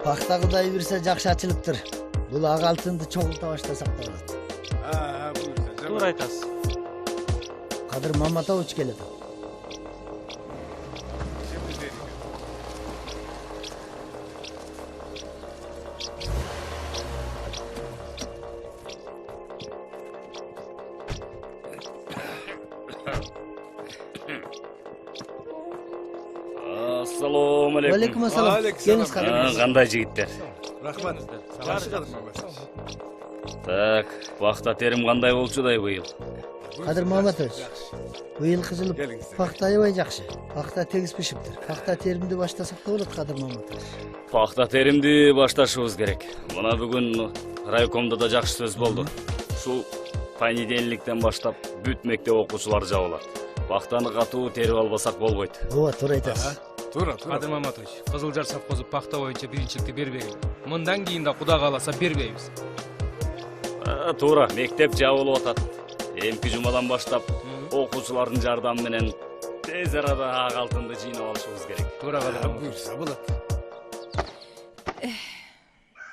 Пахта Кудай бирсе жакшы ачылыптыр. Бул ак алтынды чогулта баштасак да болот. Буюрса. Туура айтасыз. Кадыр Маматович келет. Assalomu alaykum. Алейкум ассалам. Келиңиз Кадыр. Кандай жигиттер? Рахмат. Так, пахта терим кандай болчудай быйыл? Кадыр Маматович. Быйылкы жылы пахта аябай жакшы. Пахта тегиз пишиптир. Пахта теримди баштасак да болот, Кадыр Маматович. Пахта теримди башташыбыз керек. Мына бүгүн райкомдо да жакшы сөз болду. Ушул понедельниктен баштап бүт мектеп окуучулары жабылат. Пахтаны катуу терип албасак болбойт. Ооба, туура айтасыз. Туура. Кадыр Маматович, Кызылжар совхозу пахта боюнча биринчиликти бербейбиз. Мындан кийин да Куда кааласа бербейбиз. Туура, мектеп жабылып атат. Эмки жумадан баштап окуучулардын жардамы менен тез арада ак алтынды жыйнап алышыбыз керек. Туура Кадыр Маматович. Буюрса болот.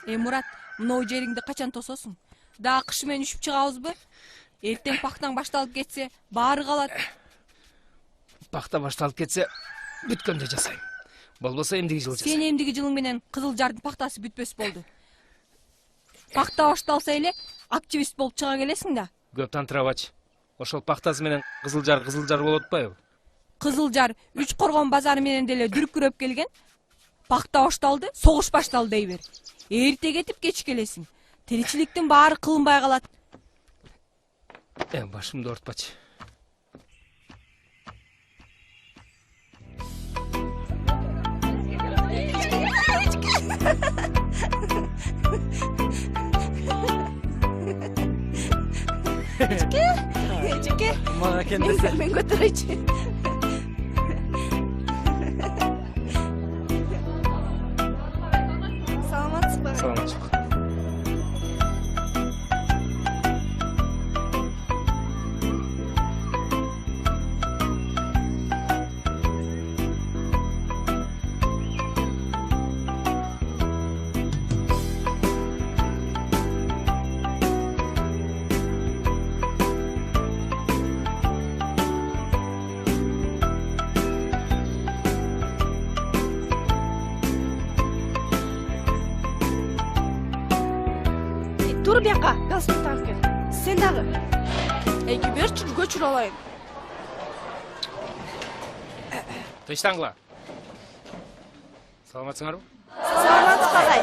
Мурат, мынау жериңди качан тососуң? Дагы кыш менен үшүп чыгабызбы? Эртең пахтаң башталып кетсе, баары калат. Пахта башталып кетсе, бүткөндө жасайм. Болбосо эмдиги жылы Сен жасайм. эмдиги жылың менен Кызылжардын пахтасы бүтпөс болду. Пахта башталса эле активист болуп чыга келесиң да. Көп тантырабач. Ошол пахтасы менен Кызылжар болуп атпайбы? Кызылжар 3 коргон базары менен деле дүркүрөп келген. Пахта башталды, согуш башталды дей бер. Эрте кетип кеч келесиң. Тиричиликтин баары кылынбай калат. Башымды ортпачы. Эжеке, Мага келмесе. мен көтөрөйчү. Саламатсызбы? Саламатчылык. Тур бияка, галстук тагып кел. Сен дагы. Эки берчи, көчүрүп алайын. Тыштаңгыла. Саламатсыңарбы? Саламатсыз агай.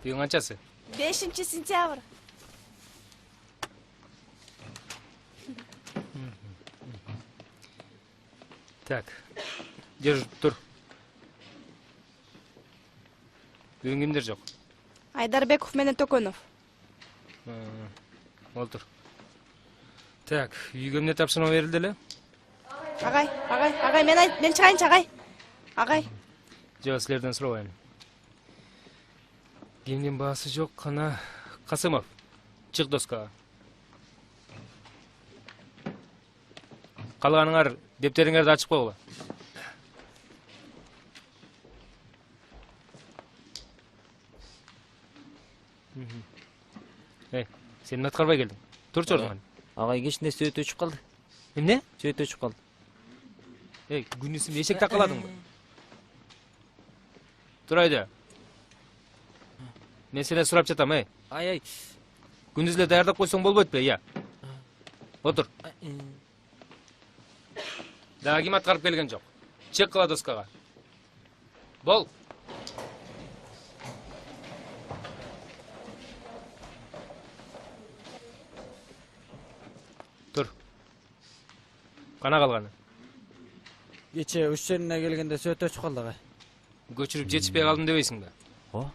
Бүгүн канчасы? 5-сентябрь. Так. Держи, тур. Бүгүн кимдер жок? Айдарбеков менен Төкөнов. Олтур. Так, үйгө эмне тапшырма берилди эле? Агай, мен чыгайынчы агай. Агай. Жок, силерден сурабайм. Кимдин баасы жок, кана Касымов. Чык доска. Калганыңар дептериңерди ачып койгула. Сен аткарбай келдиң. Турчу ордуңан. Агай кечинде сөйт өчүп калды. Эмне? Сөйт өчүп калды. Күнүсүм эшек такаладыңбы? Турайды. Мен сенен сурап жатам, Ай. Күндүз эле даярдап койсоң болбойт беле, Отур. Дагы ким аткарып келген жок. Чек кыла доскага. Бол. Тур. Кана калганы? Кече уч жерине келгенде сөтө өчүп калды агай. Көчүрүп жетишпей калдым дебейсиң да? О.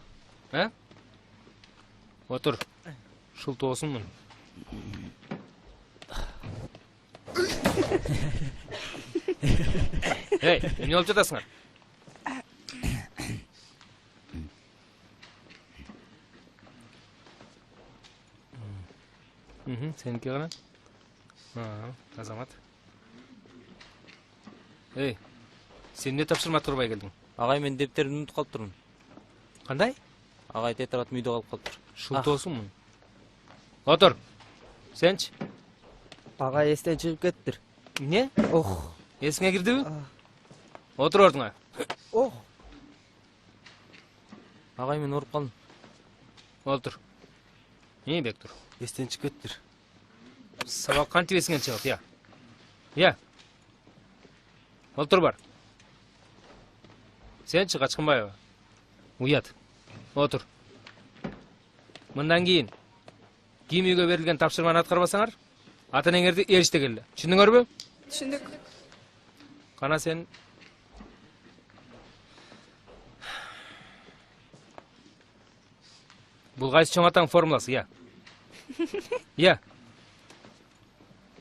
Отур. Шул тоосунмун. Эй, эмне болуп жатасыңар? Сеники гана? Азамат. Эй, сен эмне тапшырма аткарбай келдиң? Агай, мен дептеримди унутуп калып турмун. Кандай? Агай тетрадым үйдө калып калыптыр. Шул тоосунмун. Отур. Сенчи? Агай, эстен чыгып кеттир. Эмне? Ох. Эсиңе кирдиби? Отур ордуңа. Ох. Агай, мен ооруп калдым. Отур. Эмне бек тур? Эстен чыгып кеттир. Сабак кантип эсиңен чыгат, я? Я. Отур бар. Сенчи Качкынбаева. Уят. Отур. Мындан кийин ким үйгө берилген тапшырманы аткарбасаңар, ата-энеңерди ээриште келди. Түшүндүңөрбү? Түшүндүк. Кана сен бул кайсы чоң атаң формуласы, я? Я.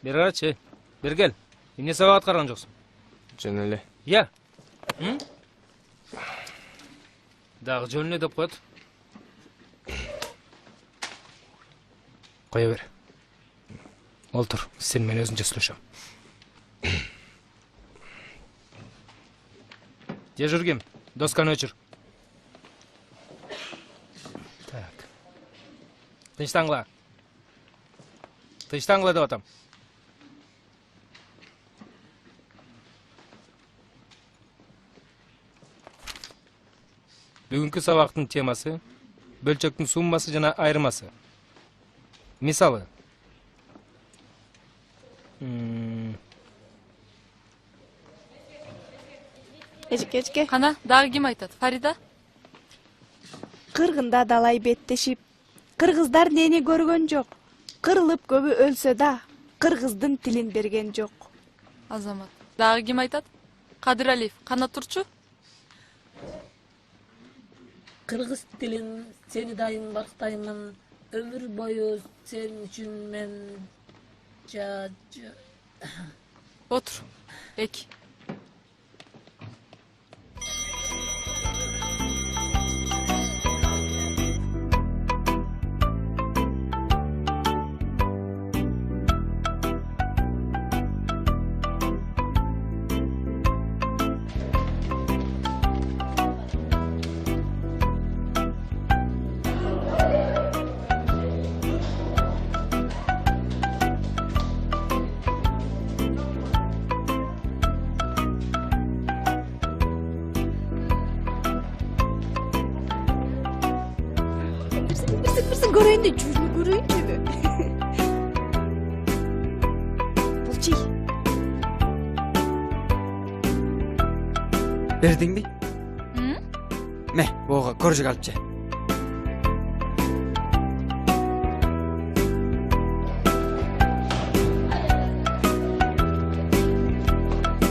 Бер карачы. Бер кел. Эмне сабак аткарган жоксуң? Жөн эле. Я. Дагы жөн эле деп коет. Кое бер. Олтур, сен менен өзүнчө сүйлөшөм. Дежургим, досканы өчүр. Так. Тынчтаңгыла. Тынчтаңгыла деп атам. Бүгүнкү сабактын темасы бөлчөктүн суммасы жана айырмасы. Мисалы. Эжеке. Кана, дагы ким айтат? Фарида? Кыргында далай беттешип, кыргыздар нени көргөн жок. Кырылып көбү өлсө да, кыргыздын тилин берген жок. Азамат. Дагы ким айтат? Кадыр Алиев, кана турчу? Кыргыз тилин сени дайым бактаймын. Өмүр бою сен үчүн мен Отур. Эки. Birsin göreyim de yüzünü göreyim de. Bulçi. Бердиң би? Ме, бога көржүк алчы.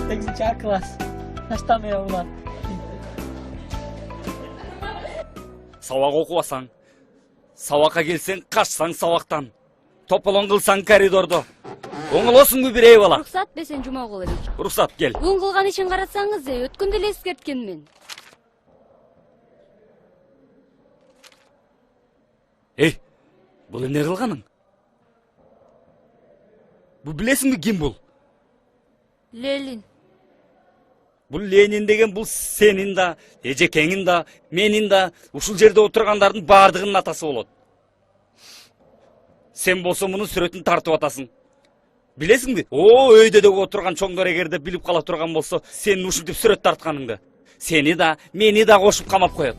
Teknik класс. Наставныя улат. Сабак окубасаң, сабакка келсең, качсаң сабактан. Тополоң кылсаң коридордо. Оңолосуңбу бирей бала? Уруксат берсең Жумагул эле. Уруксат, кел. Бүгүн кылган ишин карасаңыз, өткөндө эле эскерткенмин. Эй, бул эмне кылганың? Бул билесиңби ким бул? Ленин. Бул Ленин деген бул сенин да, эжекеңин да, менин да, ушул жерде отургандардын баардыгынын атасы болот. Сен болсо мунун сүрөтүн тартып атасың. Билесиңби? Өйдө дөг отурган чоңдор эгерде билип кала турган болсо, сенин ушинтип сүрөт тартканыңды. Сени да, мени да кошуп камап коет.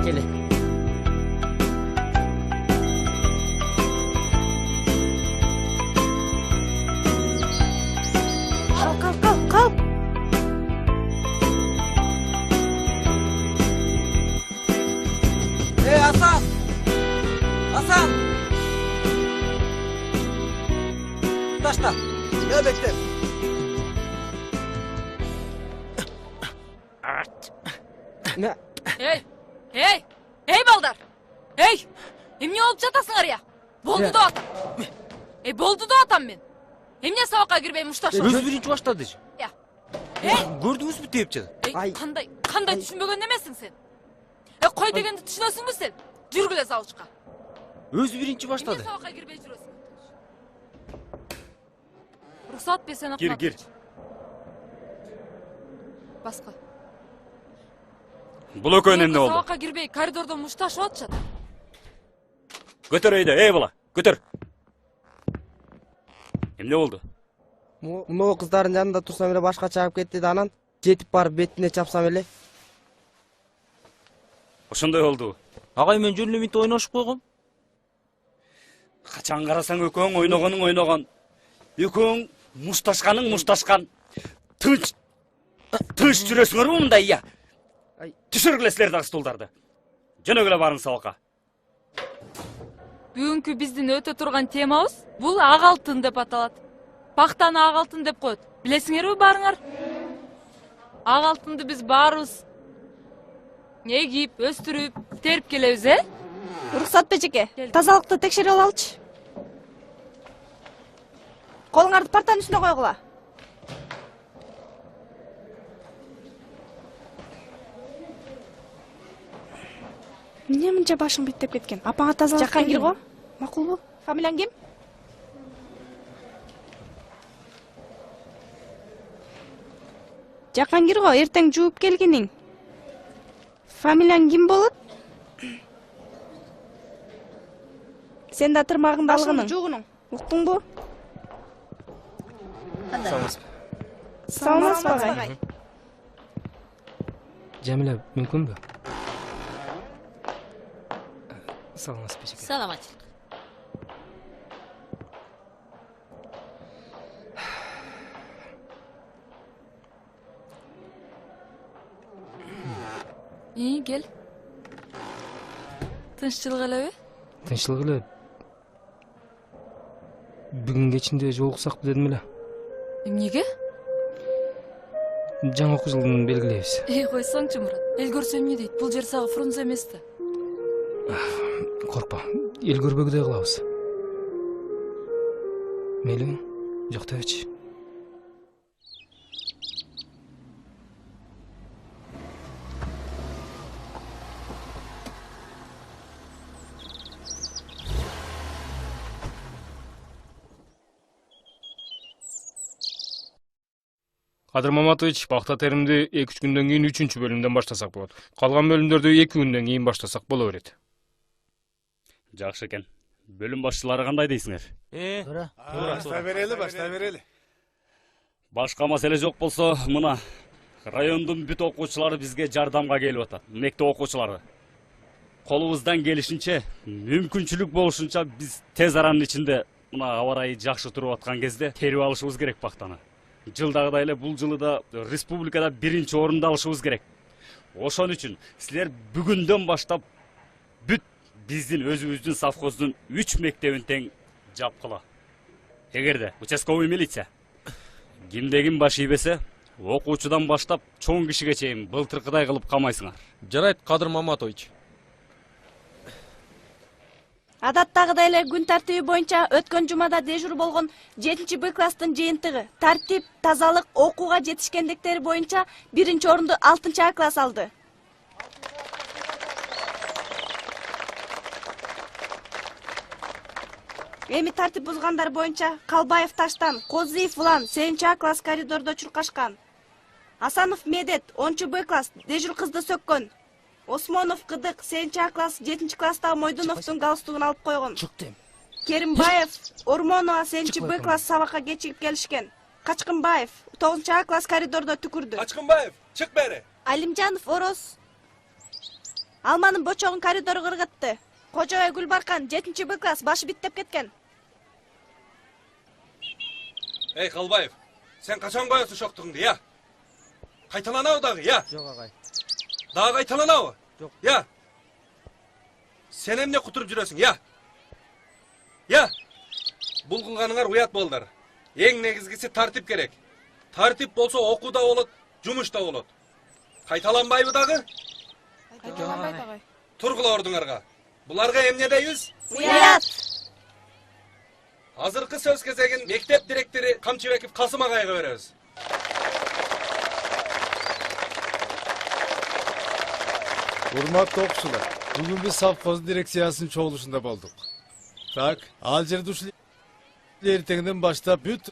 Келе. Кал. Асан! Асан! Ташта. Нöbetler. Ne? Эй балдар, эй, эмне болуп жатасыңар я? Болду да атам. Болду да атам мен. Эмне сабакка кирбей мушташ? Өз биринчи баштады же. Я. Көрдүңүзбү деп жатат? Кандай түшүнбөгөн эмессиң сен? Кой дегенди түшүнөсүңбү сен? Жүргүлө завучка. Өз биринчи баштады. Эмне сабакка кирбей жүрөсүң? Рухсат берсең Кир. Баска. Бул экөөнүн эмне болду? Сабакка кирбей коридордо мушташып атышат. Көтөр өйдө, бала, көтөр. Эмне болду? Мына кыздардын жанында турсам эле башка чыгып кетти да анан жетип барып бетине чапсам эле. Ошондой болду. Агай мен жөн эле минт ойношуп койгом. Качан карасаң экөөң ойногон. Экөөң мушташкан. Тынч жүрөсүңөрбү мындай я? Түшүргүлө силер дагы стулдарды. Жөнөгүлө барың сабакка. Бүгүнкү биздин өтө турган темабыз бул ак алтын деп аталат. Пактаны ак алтын деп коет. Билесиңерби баарыңар? Ак алтынды биз баарыбыз эгип, өстүрүп, терип келебиз, Рухсат бежеке. Тазалыкты текшерип алалычы. Колуңарды партанын үстүнө койгула. Эмне мынча башың бүттеп кеткен? Апаңа тазалык Жаккан кир го. Макулбу? Фамилияң ким? Жаккан кир го, эртең жууп келгениң. Фамилияң ким болот? Сен да тырмагыңды алгының. Жуугунуң. Уктуңбу? Саламатсызбы агай? Жамиля, мүмкүнбү? Саламатсыз бежеке. Саламатчылык. Кел. Тынччылык элеби? Тынччылык эле. Бүгүн кечинде жолуксакпы дедим эле. Эмнеге? Жаңы окуу жылын белгилейбиз. Койсоңчу Мурат. Эл көрсө эмне дейт? Бул жер сага Фрунзе эмес да. Коркпа, эл көрбөгүдөй кылабыз. Мейлиң, жок дебечи. Кадыр Маматович, пахта теримди 2-3 күндөн кийин 3-чү бөлүмдөн баштасак болот. Калган бөлүмдөрдү 2 күндөн кийин баштасак боло берет. Жакшы экен. Бөлүм башчылары кандай дейсиңер? Баштай берели. Башка маселе жок болсо, мына райондун бүт окуучулары бизге жардамга келип атат. Мектеп окуучулары. Колубуздан келишинче, мүмкүнчүлүк болушунча биз тез аранын ичинде мына аба ырайы жакшы туруп аткан кезде терип алышыбыз керек пактаны. Жылдагыдай эле бул жылы да республикада 1-чи орунду алышыбыз керек. Ошон үчүн силер бүгүндөн баштап бүт биздин өзүбүздүн совхоздун 3 мектебин тең жапкыла. Эгерде участковый милиция кимде-ким баш ийбесе, окуучудан баштап чоң кишиге чейин былтыркыдай кылып камайсыңар. Жарайт, Кадыр Маматович. Адаттагыдай эле күн тартиби боюнча өткөн жумада дежур болгон 7-Б класстын жыйынтыгы тартип, тазалык, окууга жетишкендиктери боюнча 1-чи орунду 6-А класс алды. Эми тартип бузгандар боюнча Калбаев Таштан, Козиев Улан 7-А класс коридордо чуркашкан. Асанов Медет 10-Б класс дежур кызды сөккөн. Осмонов Кыдык 7-А класс 7-чи класстагы Мойдуновдун галстугун алып койгон. Керимбаев Ормонова 7-Б класс сабакка кечигип келишкен. Качкынбаев 9-А класс коридордо түкүрдү. Качкынбаев, чык бери. Алимжанов Ороз Алманын бочогун коридору кыргытты. Кожобай Гүлбаркан 7-Б класс башы биттеп кеткен. Эй, Калбаев, сен качан коесуң шоктугуңду, я? Кайталанабы дагы, я? Жок агай. Дагы кайталанабы? Жок. Я? Сен эмне кутуруп жүрөсүң, я? Я? Бул кылганыңар уят болдар. Эң негизгиси тартип керек. Тартип болсо окуу да болот, жумуш да болот. Кайталанбайбы дагы? Кайталанбайт агай. Тургула ордуңарга. Буларга эмне дейбиз? Уят! Азыркы сөз кезегин мектеп директору Камчыбеков Касым агайга беребиз. Урматтуу окуучулар, бүгүн биз совхоз дирекциясынын чогулушунда болдук. Так, ал жерде ушул эртеңден баштап бүт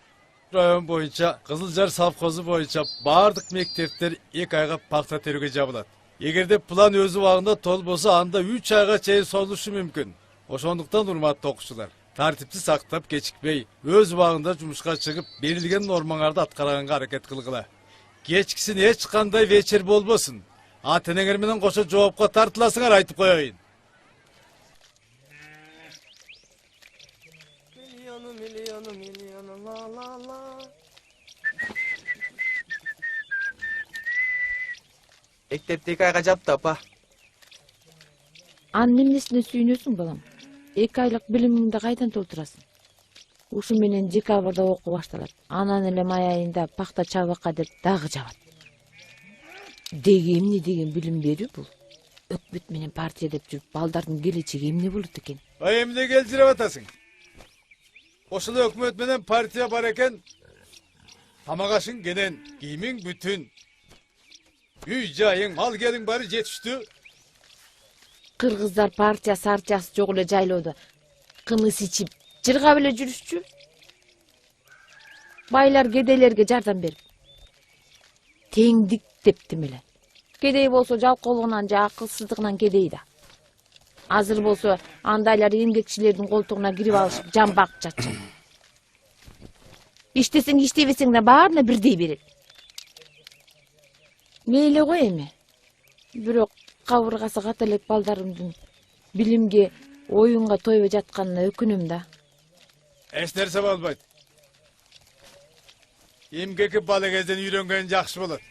район боюнча Кызылжар совхозу боюнча бардык мектептер 2 айга пакта терүүгө жабылат. Эгерде план өз убагында толбосо, анда 3 айга чейин созулушу мүмкүн. Ошондуктан урматтуу окуучулар, тартипти сактап кечикпей, өз убагында жумушка чыгып, берилген нормаңарды аткарганга аракет кылгыла. Кечкисин эч кандай вечер болбосун. Ата-энеңер менен кошо жоопко тартыласыңар, айтып коеюн. Миллиону, ла-ла-ла. Мектепти 2 айга жапты, апа. Анын эмнесине сүйүнөсүң, балам? 2 айлык билимиңди кайдан толтурасың? Ушу менен декабрда окуу башталат. Анан эле май айында пакта чабакка деп дагы жабат. Деги эмне деген билим берүү бул? Өкмөт менен партия деп жүрүп, балдардын келечеги эмне болот экен? Эмне келтирип атасың? Ошол өкмөт менен партия бар экен. Тамак ашың кенен, кийимиң бүтүн. Үй жайың, мал келиң баары жетиштүү. Кыргыздар партиясы арчасы жок эле жайлоодо кымыз ичип, жыргап эле жүрүшчү. Байлар кедейлерге жардам берип. Теңдик дептим эле. Кедей болсо жалкоолугунан же акылсыздыгынан кедей да. Азыр болсо андайлар эмгекчилердин колтугуна кирип алышып, жан багып жатышат. Иштесең, иштебесең да баарына бирдей берет. Мейли ғой эми. Бирок кабыргасы ката элек балдарымдын билимге, оюнга тойбой жатканына өкүнөм да. Эч нерсе болбойт. Эмгекке бала кезден үйрөнгөн жакшы болот.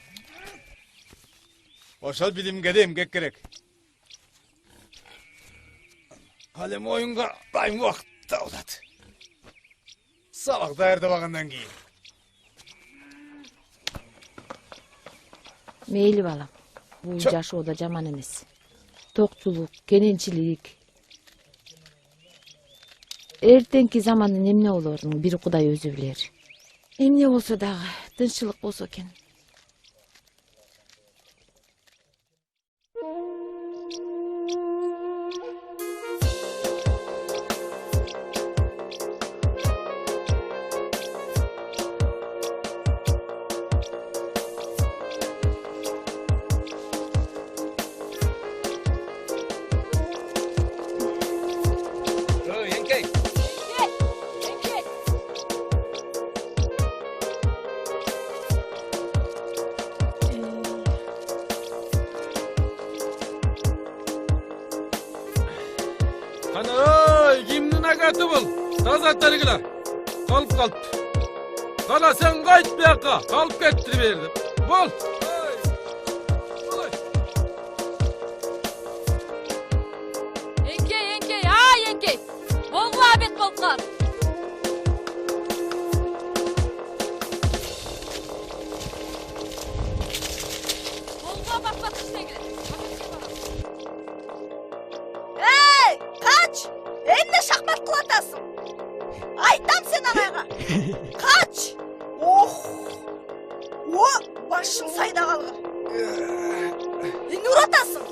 Ошол билимге да эмгек керек. Ал эми оюнга дайым убакытта болот. Сабак даярдабагандан кийин. Мейли балам. Бул жашоо да жаман эмес. Токтулук, кененчилик. Эртеңки замандын эмне болорун бир Кудай өзү билер. Эмне болсо дагы тынччылык болсо экен. Агаты бол, таза таригila. Қалып. Қала сен қайт бияққа, қалып кеттір берді. Бол. Еңкей. Болға абет болқар. Болға бақпат ішіне келеді. Эй, қач! Эмне шахмат кылатасың? Айтам сен агайга. Кач! Ох! О, башың сайда калган. Эмне уратасың?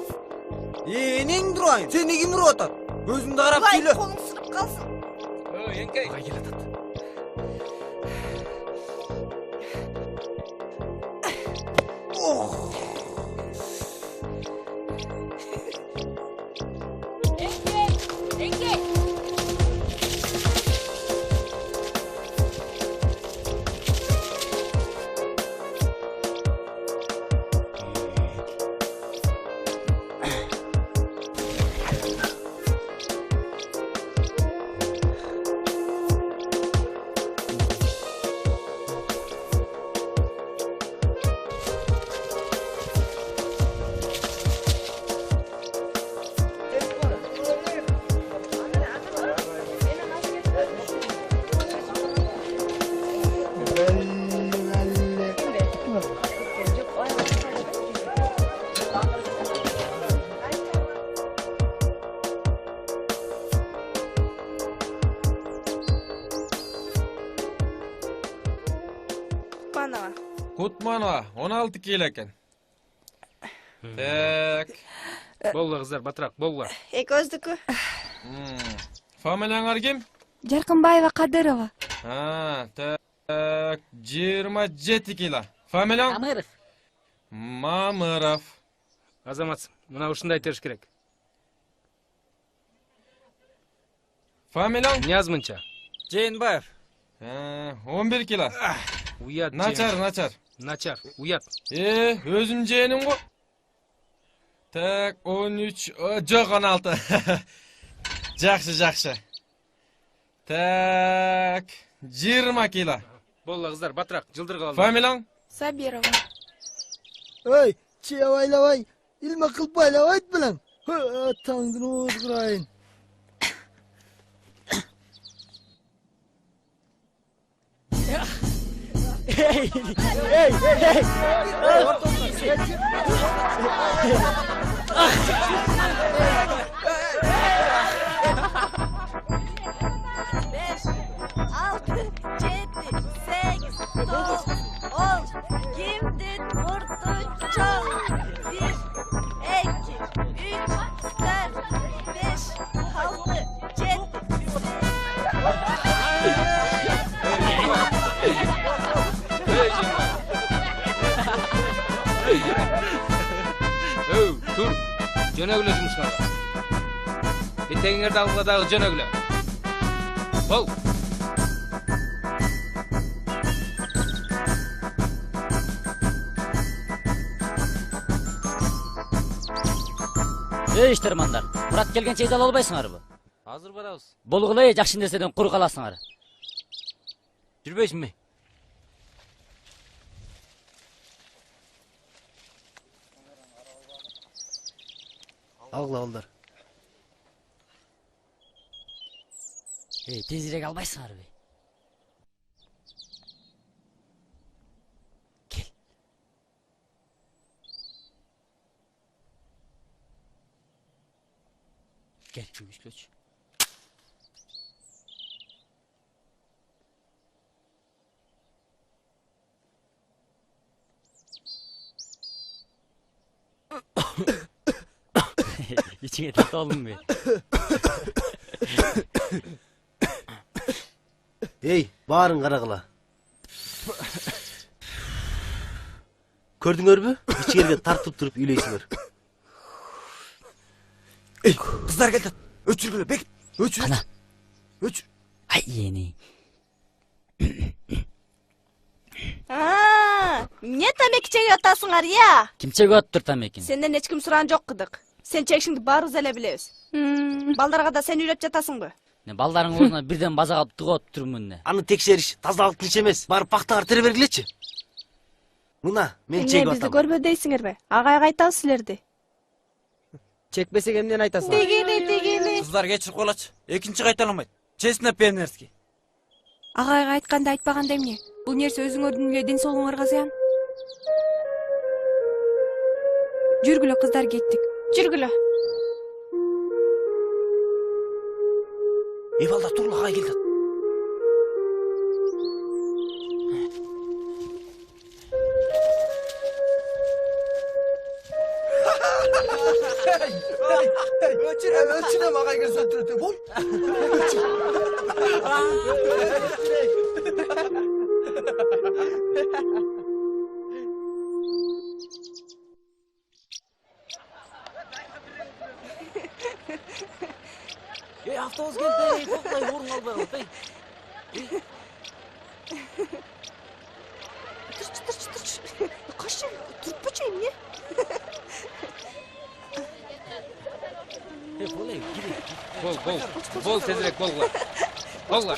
Энең турайын. Сени ким уруп атат? Көзүңдү карап сүйлө. Колуң сынып калсын. Еңкей. Ай келатат. Ох! Еңкей. Kutmanova 16 kilo ekan. Tak. Болгула кыздар, батыраак, болгула. Экөөздүкү. Familiyаңар kim? Жаркынбаева Кадырова. Так, 27 kilo. Familiyaң? Мамыров. Мамыров. Азаматсың, мына ушундай териш керек. Familiyaң? Ниязмынча. Жээнбаев. 11 kilo. Уят. Начар. Начар, уят. Өзім жиенім ғой. Так, 13, жоқ 16. Жақсы. Так, 20 kilo. Болгула кыздар, батыраак, жылдыргы алды. Familiyaң? Сабирова. Ой, чиябайлабай, илме кылпайлап айт билем. Таңдын озгурайын. Kimdir murdu çal? 1, 2, 3, 4, 5, 6, 7. Тур, жөнөгүлө жумушуңарга. Эртеңиңерди алууга дагы жөнөгүлө. Бол. Иштирмандар, Мурат келгенче ала албайсыңарбы? Азыр барабыз. Болгула жакшы нерседен кур каласыңар. Жүрбөйсүңбү? Алгыла балдар. Тезирээк албайсыңарбы? Кел. Gel çövüşlöç. İçine tat aldın mı? Ey, bağırın Karagıla. Gördüңөрбү? İçeride tartıp durup üyleysiңер. Ey, kızlar geldi. Öçürgülü, bek. Öçür. Ana. Öçür. Ay yeni. Эмне тамеки чегип атасыңар, я? Kim çegip atıp tam ekin? Сенден эч ким сураган жок кыдык. Сен чегишиңди баарыбыз эле билебиз. Балдарга да сен үйрөтүп жатасыңбы? Ne baldarың орнuna birden bazağa tıgıp turmun ne? Аны текшериш тазалык килчи эмес. Барып пактагар тере бергилечи. Мына, мен чегип Бизди атам. көрбө дейсиңерби? Агайга айтабыз силерди. Чекпесек эмнени айтасың? Тигини. Kızlar geçir kolaç. Ekinci kaytalamайды. Честно пионерский. Агайга айтканда айтпаганда эмне? Бул нерсе өзүңөрдүн эле ден соолугуңарга зыян. Жүргүлө кыздар, кеттик. Жүргүлө. Ey балдар, турла, кай келди. Ölçüne baka girsen türüte bol. Ey, avtobus geldi. Boklay, orun alбай калып, ey. Тырч. Кашчы, туруппучу эмне? Болай, кире. Бол, тезирээк болгула. Болгула.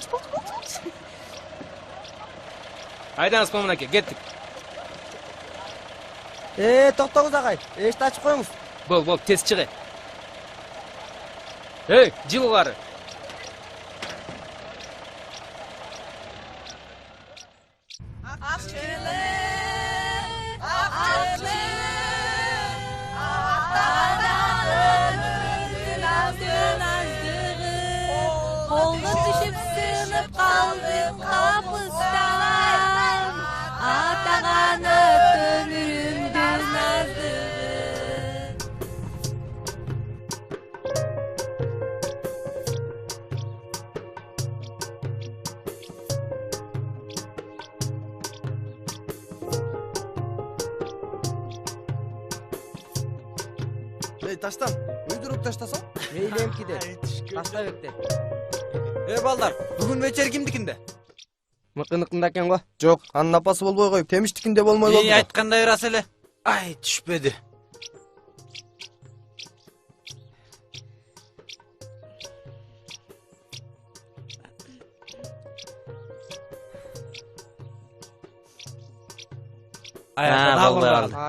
Айдаңыз комунаке, кеттик. Токтоңуз агай. Эшикти ачып коюңуз. Бол, тез чыгы. Эй, жылылары. Kolga düşüp sığınıp kaldık kapıstan. Atağanı Ey taştan. Öldürüp taştasın. Мейлемки де. Ташта бекте. балдар, бүгүн вечер кимдикинде? Мыкыныкында экен го. Жок, анын апасы болбой коюп, темиштикинде болмой болду. Айткандай ырас эле. Ай, түшпөдү.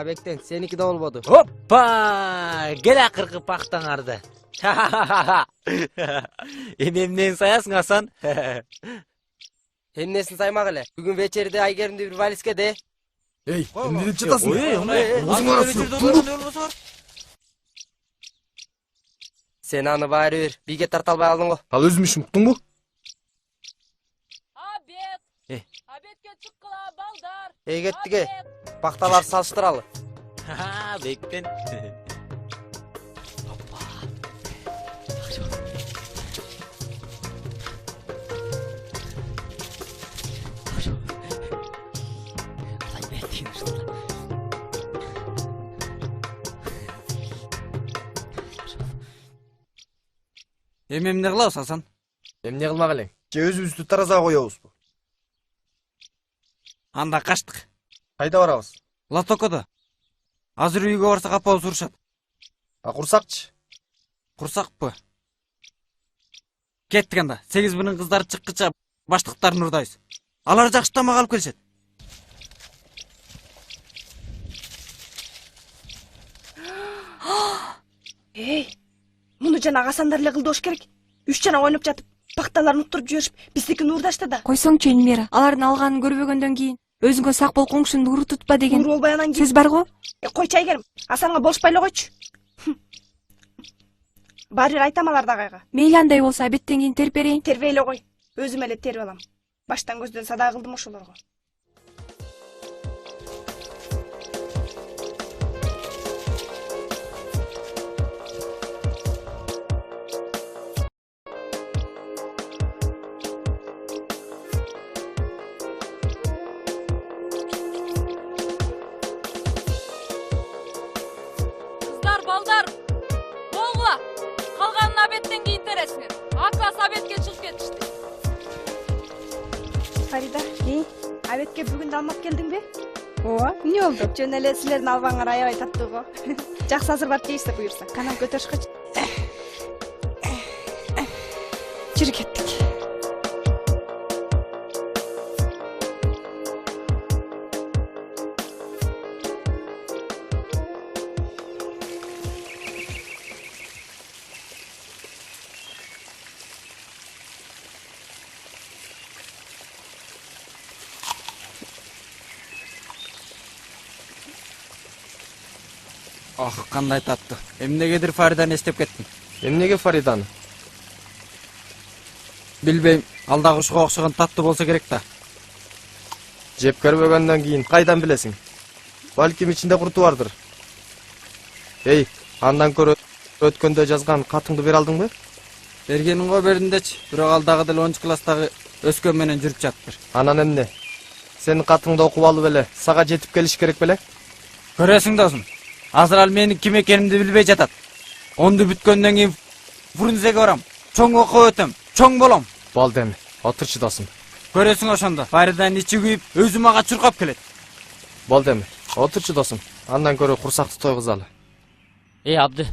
Бектен, сеники да болбоду. Hoppa! Gel akırkı paxtаңарды. Эмнен саясың Асан? Эмнесин саймак эле. Бүгүн вечерде Айгеримди бир валиске де. Ey, эмне деп жатасың? Сен аны баары бир биге тарта албай калдың го. Ал өзүмүшүн уктуңбу? Обедке чыккыла балдар. Кеттиге. Пакталар салыштыралы. Ha, Bekten. Эмне кылабыз Асан? Эмне кылмак элең? Же өзүбүздү таразага коебузбу? Анда качтык. Кайда барабыз? Латокодо. Азыр үйгө барсак апабыз урушат. А курсакчы? Курсакпы? Кеттик анда. 8 кыздары чыккыча баштыктарын урдайбыз. Алар жакшы тамак алып келишет. Эй, муну жана Гасандар эле кылдоош керек. 3 жана ойноп жатып, пакталарын уктуруп жиберишип, биздикин уурдашты да. Койсоңчу Элмира, алардын алганын көрбөгөндөн кийин өзүңө сак бол, коңшуңду уру тутпа деген Ууру болбой анан кийин сөз бар го? Койчу Айгерим, Асанга болушпай эле койчу. Баары бир айтам аларда кайга. Мейли андай болсо, абеттен кийин терип берейин. Тербей эле кой. Өзүм эле терип алам. Баштан көздөн сада кылдым ошолорго. Кыздар, балдар. Болгула. Калганын обедтен кийин тересиңер. А класс обедке чыгып кетишти. Фарида, обедке бүгүн да алмап келдиңби? Ооба, эмне болду? Жөн эле силердин албаңар аябай таттуу го. Жакшы азырлап жейсиз буюрса. Канал көтөрүшкөчү. Жүрү кеттик. Ах, кандай таттуу. Эмнегедир Фариданы эстеп кеттим. Эмнеге Фариданы? Билбейм, алдагы ушуга окшогон таттуу болсо керек да. Жеп көрбөгөндөн кийин кайдан билесиң? Балким ичинде курту бардыр. Эй, андан көрө өткөндө жазган катыңды бере алдыңбы? Бергениң го бердиндечи, бирок алдагы деле 10 класстагы өскөн менен жүрүп жатыптыр. Анан эмне? Сенин катыңды окуп алып эле сага жетип келиш керек беле? Көрөсүң досум. Азыр ал менин ким экенимди билбей жатат. Онду бүткөндөн кийин Фрунзеге барам. Чоң окуп өтөм. Чоң болом. Балдем, отурчу досум. Көрөсүң ошондо. Фариданын ичи күйүп, өзү мага чуркап келет. Балдем, отурчу досум. Андан көрө курсакты тойгузалы. Абды.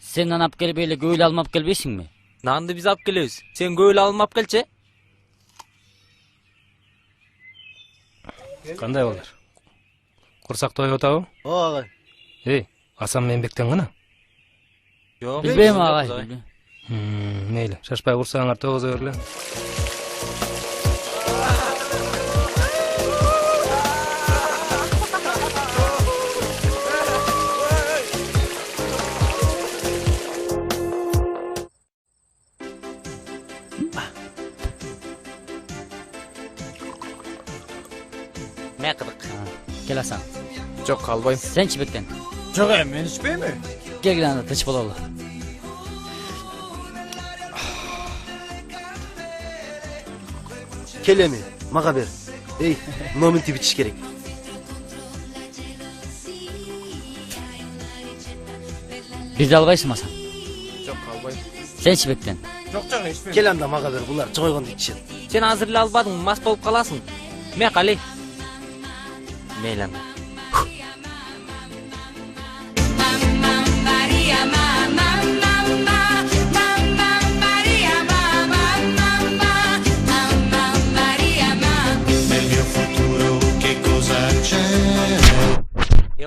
Сен нан алып келбей эле көйлө алмап келбейсиңби? Нанды биз алып келебиз. Сен көйлө алмап келчи. Кандай болор? Курсак тоюп атабы? Ооба. Асан менен Бектен гана? Жок. Билбейм агай. Мейли, шашпай курсагыңар тогуза берле. Мен кырык. Кел Асан. Жок, калбайм. Сенчи Бектен? Жок, мен ичпейм. Келгин анда тыч бололу. Келеми, мага бер. Эй, номинти битиш керек. Бирди албайсың Асан. Жок, албайм. Сенчи Бектен. Жок, жок, ичпейм. Кел анда мага бер, булар чойгонду ичишет. Сен азыр эле албадың, мас болуп каласың. Мен кали. Мейли анда.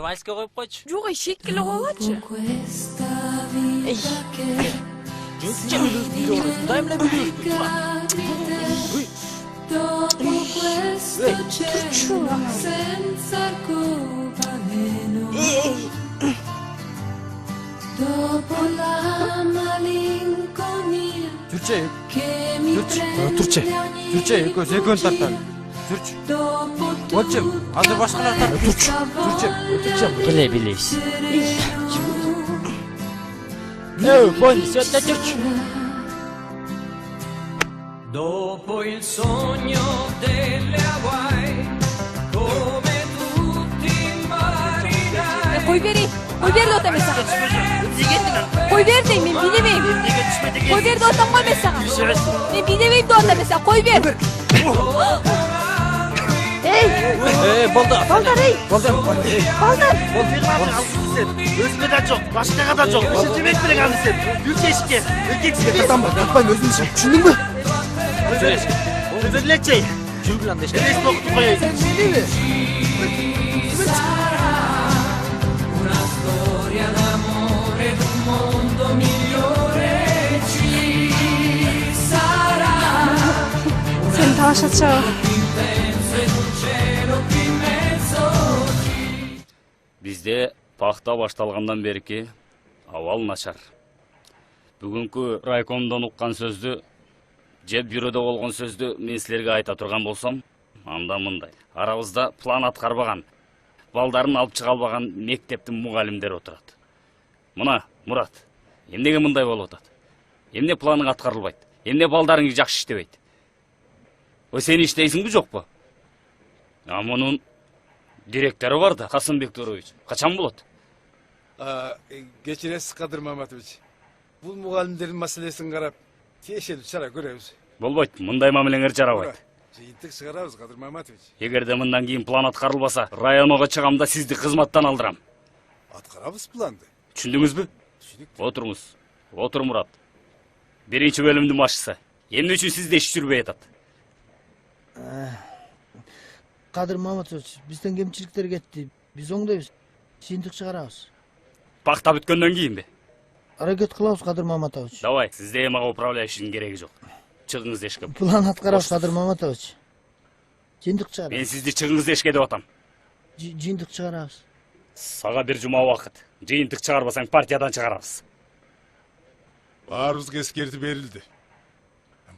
Вальске коюп койчу. Жок, шекеле койгочу. Эй. Жүзче билүү. Дайым эле билүү. Жүрче. Жүрче. Жүрче, экөөс тарталы. Жүрчү. Отчим, азыр башкалар тартып жүрчү. Жүрче. Келе билебиз. Бонни, сетте жүрчү. Dopo il sogno delle Hawaii, come tutti i marinai. Koy beri de otam sага. Koy ber deyim, men bilemeyim. Koy ber de otam koy sага. Men bilemeyim de otam sага. Koy ber. Болду. Балдар, ey. Балдар. Өзүнө да жок, башкага да жок. Ошо жемек белең аны сен. Жүрчү эшикке. Эркексиң. Татпайм, өзүм ишим. Түшүндүңбү? Өзөрлечей. Жүргүл анда эшикке. Элес окутуп коёюн. Storia d'amore d'un mondo migliore ci sarà. Sen талашачы. Бизде пахта башталгандан берки абал начар. Бүгүнкү райкомдон уккан сөздү же бюродо болгон сөздү мен силерге айта турган болсом, анда мындай. Арабызда план аткарбаган, балдарын алып чыга албаган мектептин мугалимдери отурат. Мына, Мурат, эмнеге мындай болуп атат? Эмне планың аткарылбайт? Эмне балдарың жакшы иштебейт? О сен иштейсиңби жокпу? А мунун директору бар да, Касымбек Турович. Качан болот? Кечиресиз, Кадыр Маматович. Бул мугалимдердин маселесин карап, тиешелүү чара көрөбүз. Болбойт, мындай мамилеңер жарабайт. Жыйынтык чыгарабыз, Кадыр Маматович. Эгерде мындан кийин план аткарылбаса, районго чыгамда сизди кызматтан алдырам. Аткарабыз планды. Түшүндүңүзбү? Отуруңуз. Отур Мурат. Биринчи бөлүмдүн башчысы. Эмне үчүн сизде иш жүрбөй атат? Кадыр Маматович, бизден кемчиликтер кетти. Биз оңдойбуз. Жыйынтык чыгарабыз. Пахта бүткөндөн кийинби? Аракет кылабыз, Кадыр Маматович. Давай, сизде эмага управляющийдин кереги жок. Чыгыңыз эшикке. План аткарабыз, Кадыр Маматович. Жыйынтык чыгарабыз. Мен сизди чыгыңыз эшикке деп атам. Жыйынтык чыгарабыз. Сага бир жума убакыт. Жыйынтык чыгарбасаң партиядан чыгарабыз. Баарыбызга эскертип берилди.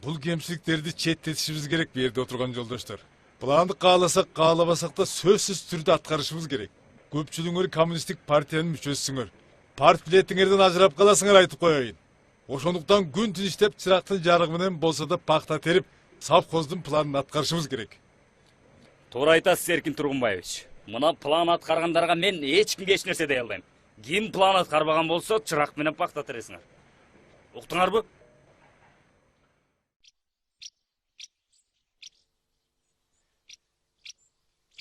Бул кемчиликтерди четтетишибиз керек бу жерде отурган жолдоштор. Планды кааласак, каалабасак да сөзсүз түрдө аткарышыбыз керек. Көпчүлүгүңөр коммунисттик партиянын мүчөсүңөр. Парт билетиңерден ажырап каласыңар айтып коеюн. Ошондуктан күн түн иштеп чырактын жарыгы менен болсо да пахта терип, совхоздун планын аткарышыбыз керек. Туура айтасыз, Эркин Тургунбаевич. Мына план аткаргандарга мен эч кимге эч нерсе дей албайм. Ким план аткарбаган болсо, чырак менен пахта тересиңер. Уктуңарбы?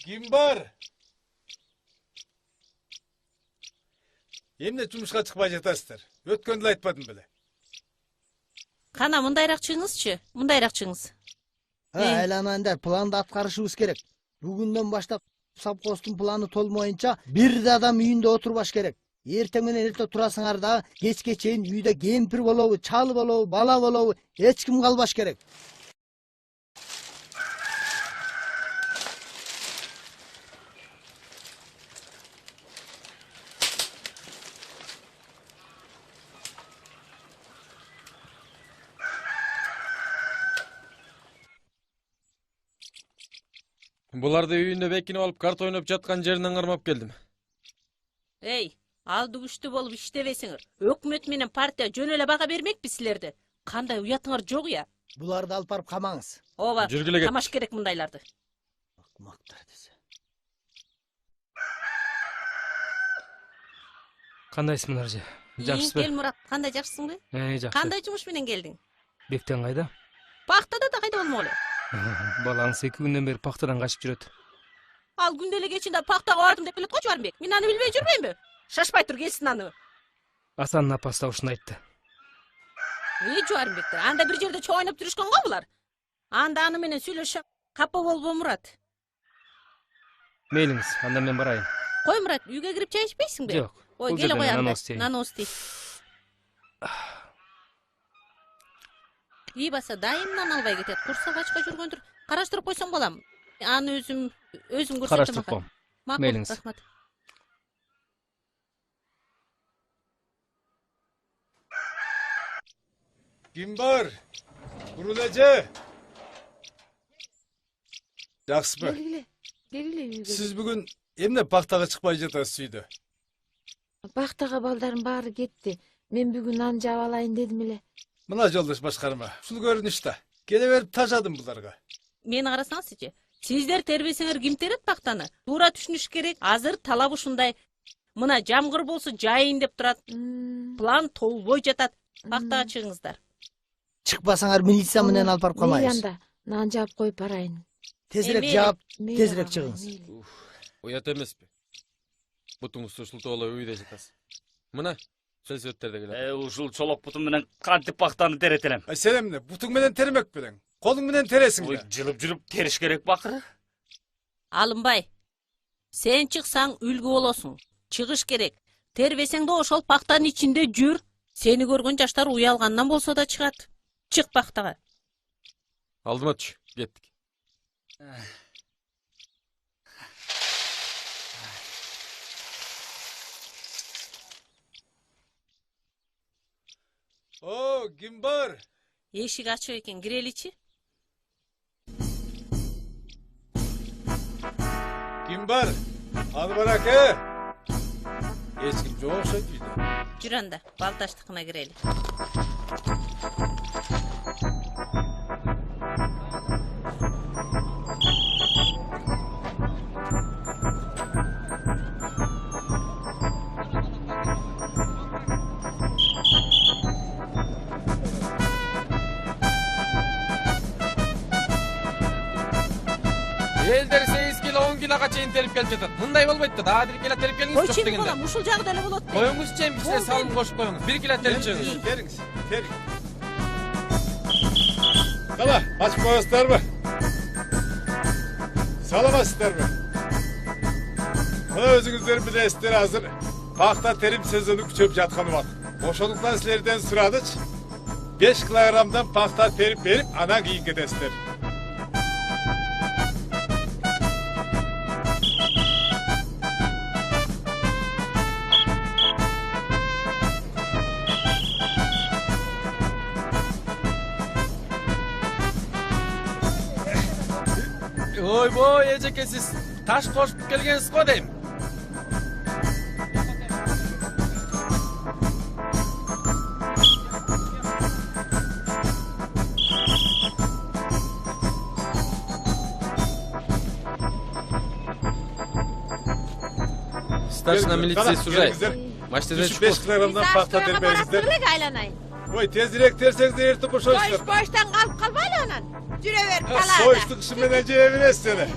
Ким бар? Эмне жумушка чыкпай жатасыздар? Өткөндө айтпадым беле. Кана мындайраак чыгыңызчы, мындайраак чыгыңыз. Айланандар, планды аткарышыбыз керек. Бүгүндөн баштап совхоздун планы толмоюнча бир да адам үйүндө отурбаш керек. Эртең менен эрте турасыңар да, кечке чейин үйдө кемпир болобу, чалы болобу, бала болобу, эч ким калбаш керек. Буларды үйүндө бекинип алып карта ойноп жаткан жеринен кармап келдим. Эй, алды күчтүү болуп иштебесиңер. Өкмөт менен партия жөн эле бага бермекпи силерди. Кандай уятыңар жок я? Буларды алып барып камаңыз. Ооба, Жүргүлө кет. камаш керек мындайларды. Акмактар десе. Кандайсың Мынаржы? Жакшысызбы? Кел Мурат, кандай жакшысыңбы? Жакшы. Кандай жумуш менен келдиң? Бектен кайда? Пахтада да кайда болмок эле? Балаңыз 2 күндөн бери пахтадан качып жүрөт. Ал күндө эле кечинде пахтага бардым деп келет го Жубарбек. Мен аны билбей жүрбөймбү? Шашпай тур келсин аны. Асанын апасы да ушуну айтты. Жубарбектер, анда бир жерде чоң ойноп жүрүшкөн го булар. Анда аны менен сүйлөшүп, капа болбо Мурат. Мейлиңиз, анда мен барайын. Кой Мурат, үйгө кирип чай ичпейсиңби? Жок. Ой, Бул келе жерден коям. нанос дейин. Нанос дей. Үй баса дайым нан албай кетет. Курсак ачка жүргөндүр. Караштырып койсоң болам. Аны өзүм көрсөтөм. Караштырып коем. Мейлиңиз. Рахмат. Kim бар? Бурул эже. Жакшысызбы? Келгиле. Сиз бүгүн эмне пахтага чыкпай жатасыз үйдө? Пахтага балдардын баары кетти. Мен бүгүн нан жаап алайын дедим эле. Мына жолдош башкарма. Ушул көрүнүштө. Келе берип тажадым буларга. Мени карасаңызчы. Сиздер тербесеңер ким терет пахтаны? Туура түшүнүш керек. Азыр талап ушундай. Мына жамгыр болсо жайын деп турат. План толбой жатат. Пахтага чыгыңыздар. Чыкпасаңар милиция менен алып барып Мейли камайбыз. анда нан жаап коюп барайын. Тезирээк Эми- жаап, Мейли тезирээк ага, чыгыңыз. мейли. Уят эмеспи? Бутуңузду ушултуп алып үйдө жатасыз. Мына сөзөттөрдө келет. Ушул чолок бутум менен кантип пахтаны терет элем? Сен эмне? Бутуң менен теремек белең. Колуң менен тересиң Ой, да. жылып жүрүп териш керек бакыры. Алынбай. Сен чыксаң үлгү болосуң. Чыгыш керек. Тербесең да ошол пахтанын ичинде жүр. Сени көргөн жаштар уялгандан болсо да чыгат. Чык пахтага. Алдыма түш, кеттик. О, ким бар? Эшик ачык экен, киреличи. Ким бар? Анвар аке. Эч ким жок окшойт үйдө. Жүр анда, балташтыкына кирели. Элдер 8 кило 10 килога чейин терип келип жатат. Мындай болбойт да. Дагы 1 кило терип келиңиз Ой, жок чейин дегенде. болам, ушул жагы деле болот. Коюңуз чейин кичине салым кошуп коюңуз. 1 кило терип чыгыңыз. Териңиз, териң. Кала, ачып коесуздарбы? Саламатсыздарбы? Мына өзүңүздөр билесиздер, азыр пахта терим сезону күчөп жаткан убакыт. Ошондуктан силерден сурадыч. 5 килограммдан пахта терип берип, анан кийин кетесиздер. Ойбой, эжеке сиз таш кошуп келгенсиз го дейм. Старшина милиция Сужаев. Маштеде 5 килограммдан пахта терип бериңиздер. Айланайын. Ой, тезирээк терсеңиздер эртип бошойсуздар. Боштан калып калбайлы анан. Жүрө бер, Союштук иши менен жее бересиз эне.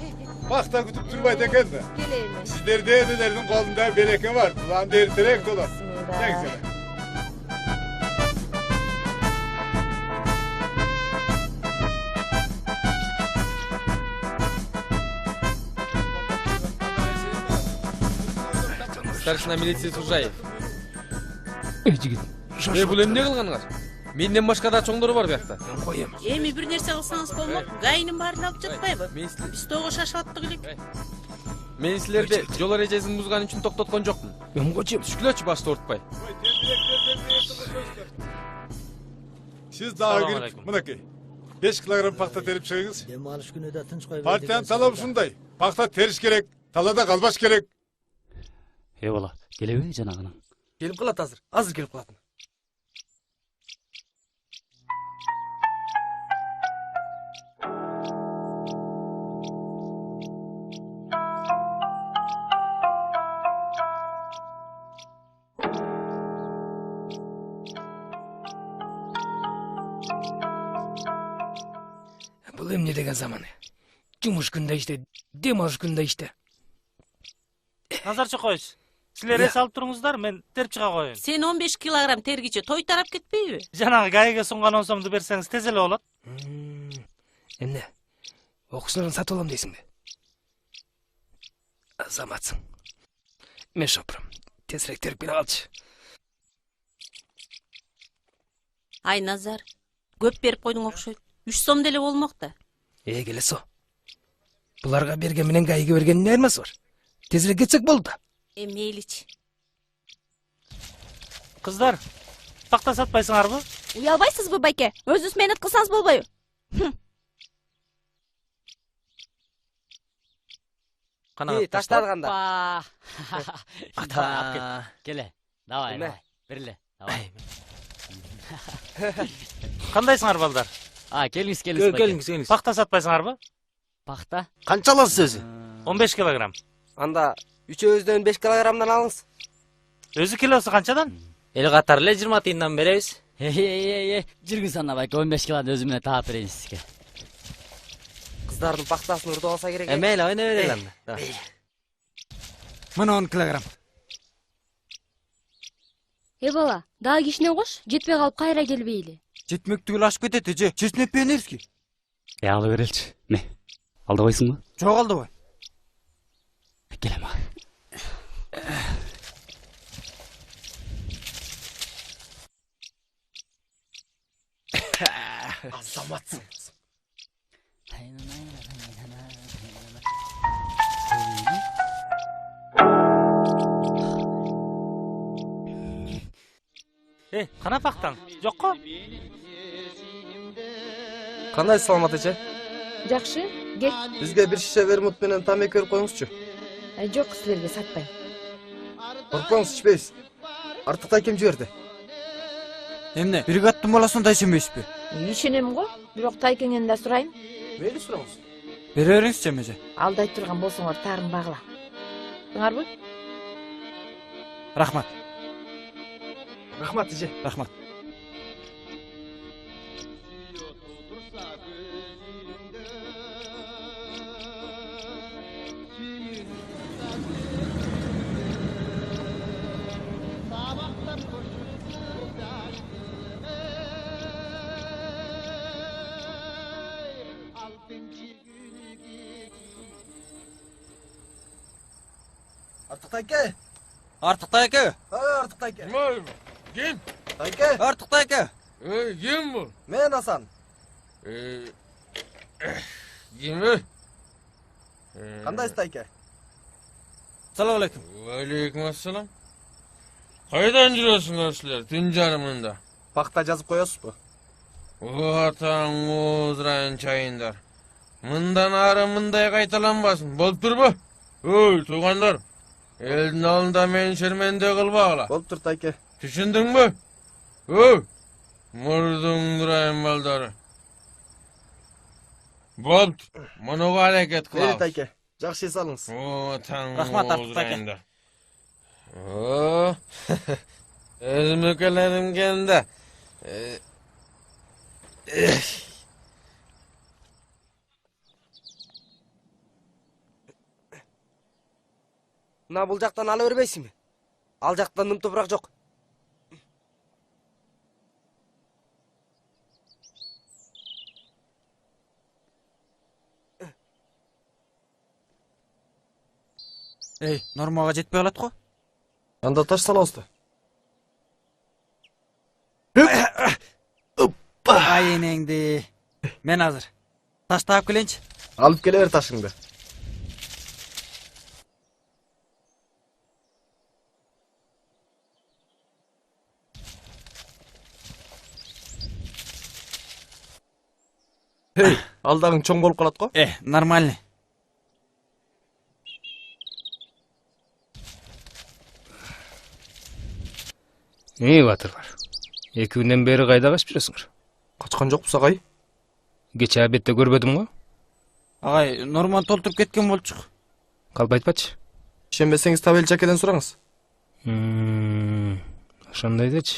Пахта күтүп турбайт экен да. Келейин. Сиздерде энелердин колунда береке бар. Планды эртерээк болот. Келиңиз эне. Старшина милиция Сужаев. Жигит. Бул эмне кылганыңар? Менден башка да чоңдор бар биякта. Коем. Эми бир нерсе кылсаңыз болмок. Гайнын баарын алып жатпайбы? Биз тоо шашып аттык элек. Мен силерди жол эрежесин бузган үчүн токтоткон жокмун. Эмгочем. Түшкүлөчү башты ортпай. Сиз дагы кирип, мынакей. 5 килограмм пахта терип чыгыңыз. Дем алыш күнү да тынч койбойт. Партиянын талабы ушундай. Пахта териш керек, талада калбаш керек. Бала, келеби жанагынан? Келип калат азыр. Азыр келип калат. Бул эмне деген заман? Жумуш күндө иште, дем алыш күндө иште. Назар Чокоевич, силер эс алып туруңуздар, мен теріп чыга коеюн. Сен 15 килограмм тергиче той тарап кетпейби? Жанагы гайга сунган 10 сомду берсеңиз тез эле болот. Эмне? Окуучуларын сатып алам дейсиңби? Азаматсың. Мен шопурум. Тезирээк терип бере калчы. Ай Назар, көп берип койдуң окшойт. 3 сом деле болмок да. Келе со. Буларга берген менен гайга берген эмне айырмасы бар? Тезирээк кетсек болду да. Мейличи. Кыздар, пакта сатпайсыңарбы? Уялбайсызбы, байке? Өзүңүз менет кылсаңыз болбойбу? Таштар кандай? Ата. Келе. Давай, давай. Берле. Давай. Кандайсыңар балдар? Келиңиз, Келиңиз. Пакта сатпайсыңарбы? Пакта? Канча аласыз өзү? 15 килограмм. Анда үчөөбүздөн 5 килограммдан алыңыз. Өзү килосу канчадан? Эл катар эле 20 тыйындан беребиз. Жүргүн сана байке 15 килодан өзүм менен таап берейин сизге. Кыздардын пактасын урду алса керек. Мейли, ойной берели анда. Мына 10 килограмм. Бала, дагы кичине кош, жетпей калып кайра келбейли. Жетмек түгүл ашып кетет эже. Чечинеп беребизги. Алы берелчи. Не? Алдабайсыңбы? Жок, алдабай. Келем ага. Азаматсың. Кана пактаң? Жокко? Кандай саламат эже? Жакшы, кел. Бизге бир шише вермут менен тамеки берип коюңузчу. Жок, силерге сатпайм. Коркпоңуз, ичпейбиз. Артыктай ким жиберди? Эмне? Бригадтын баласына ишенбейсизби? Ишенем го, бирок Тайкеңден да сурайм. Мейли сураңыз. Бере бериңизчи эже. Алдай турган болсоңор тарын багла. Туңарбы? Рахмат. Рахмат эже. Рахмат. Артыктайке. Артыктайке. Артыктайке. Kim? Тайке. Артыктайке. Kim bu? Мен Асан. Kim? Кандайсыз, Тайке? Салам алейкум. Алейкум ассалам. Кайдан жүрөсүңөр силер? Түн жарымында. Пакта жазып коесузбу? Атаң оозурайын чайындар. Мындан ары мындай кайталанбасын. Болуп турбу? Ой, туугандар. Элдин алдында мени шерменде кылбагыла. Болуптур, Тайке. Түшүндүңбү? Ой, мурдуңдурайын балдары. Болуптур. Мунуга аракет кылабыз. Мейли, Тайке. Жакшы эс алыңыз. Таң Рахмат, Артыктайке. Өзүмөкөлөрүм келди. Мына бул жактан ала бербейсиңби? Ал жактан ным топурак жок. Нормага жетпей калат го. Анда таш салабызбы? Ай энеңди. Мен азыр. Таш таап келейинчи. Алып келе бер ташыңды. Алдарың чоң болуп калат го? Нормальный. Батырлар. 2 күндөн бери кайда качып жүрөсүңөр? Качкан жокпуз, агай. Кече абетте көрбөдүм го. Агай, норманы толтуруп кеткен болчук. Калп айтпачы. Ишенбесеңиз табел жакеден сураңыз. Ошондой дечи.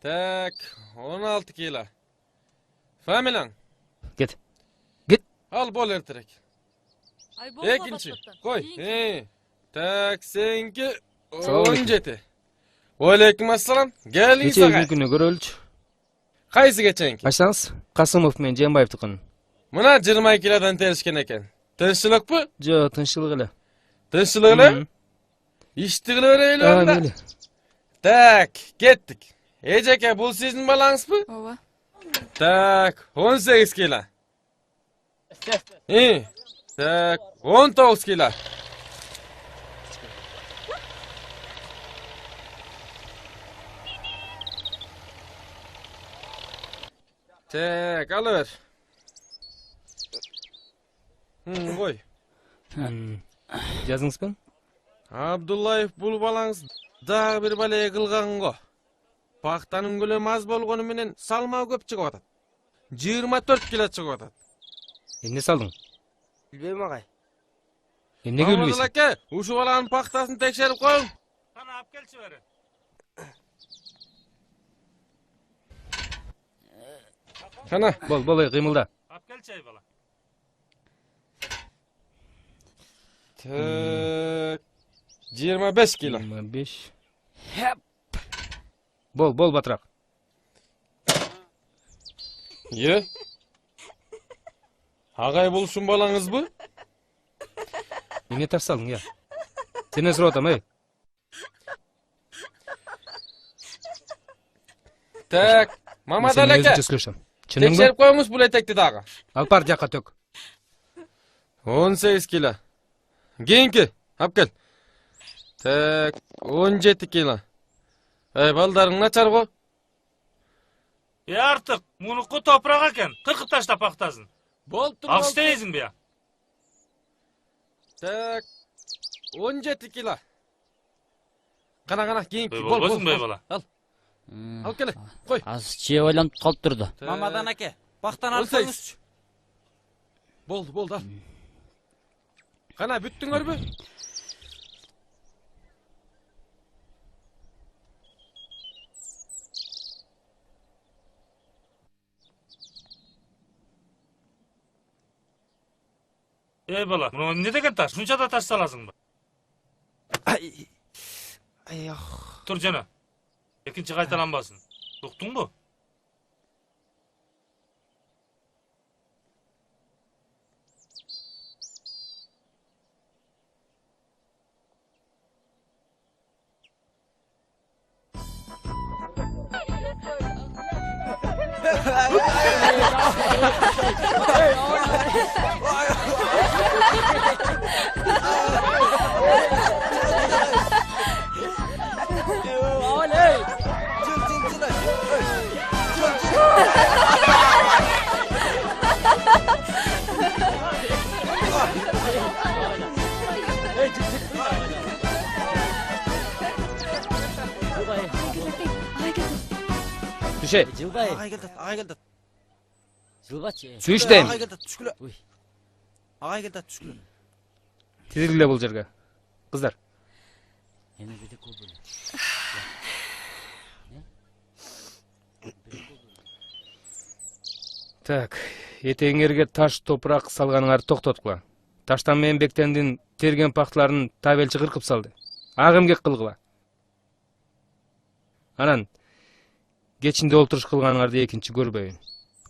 Tak, 16 kilo. Familan. Git. Git. Al bol erterek. Ay Ekinci. Koy. Tak, senki Salaam 17. Aleyküm assalam. Gelin Geçen sağa. günü görölç. Qaysi geçenki? Açsanız Kasımov men Jembayevdikini. Mına 20 kilodan terişken eken. Tinchlik bu? Jo, tinchlik ele. Tinchlik ele? İştigil öreyle Ha, onda. meyli. Tak, kettik. Ejeke, bu sizin balans mı? Ova. Tak, 18 kilo. İyi. Tak, 19 kilo. Tak, alıver. Koy. Жазыңыз ben? Abdullayev bul balаңыз дагы bir балая кылган го. Пактанын көлөмү аз болгону менен салмаа көп чыгып атат. 24 кило чыгып атат. Эмне салдың? Билбейм агай. Эмнеге билбейсиң? Аке, ушу баланын пактасын текшерип коюң. Кана алып келчи бери. Кана. Бол, кыймылда. Алып келчи ай бала. Так, 25 kilo. 25. Бол, батыраак. Е? Агай болушун балаңызбы? Эмне таш салдың, я? Сенен сурап атам, эй. Так, Мамадан аке. Текшерип коюңуз бул этекти дагы. Алып бар жакка төк. 18 kilo. Кийинки, алып кел. Так, 17 kilo. Балдарың начар го. Артык, мунуку топурак экен. Кыркып ташта пактасын. Болду. Алыш дейсиң бия. Так, 17 kilo. Кана, кийинки. Болбосун бей бала. Ал. Ал келе, кой. Аз чие ойланып калып турду. Мамадан аке, бактан алып коюңузчу. Болду, ал. Кана бүттүңөрбү? Ey bala, муну эмне деген таш? Мунча да таш саласыңбы? Ай, Тур жана. Экинчи кайталанбасын. Уктуңбу? Düşe. Агай келди. Жылбачы. Сүйүш дейм. Агай келди, түшкүлө. Агай келди, түшкүлө. Тизилгиле бул жерге. Кыздар. Эми биде кол бөлө. Так, этеңерге таш топурак салганыңарды токтоткула. Таштан менен Бектендин терген пактыларын табелчи кыркып салды. Ак эмгек кылгыла. Анан кечинде олтуруш кылганыңарды экинчи көрбөйүн.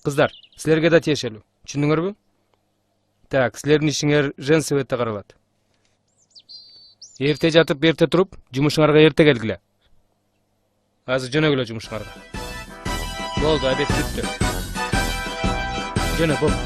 Кыздар, силерге да тиешелүү. Түшүндүңөрбү? Так, силердин ишиңер женсоветте каралат. Эрте жатып, эрте туруп, жумушуңарга эрте келгиле. Азыр жөнөгүлө жумушуңарга. Болду, обед бүттү. Жөнө, бол.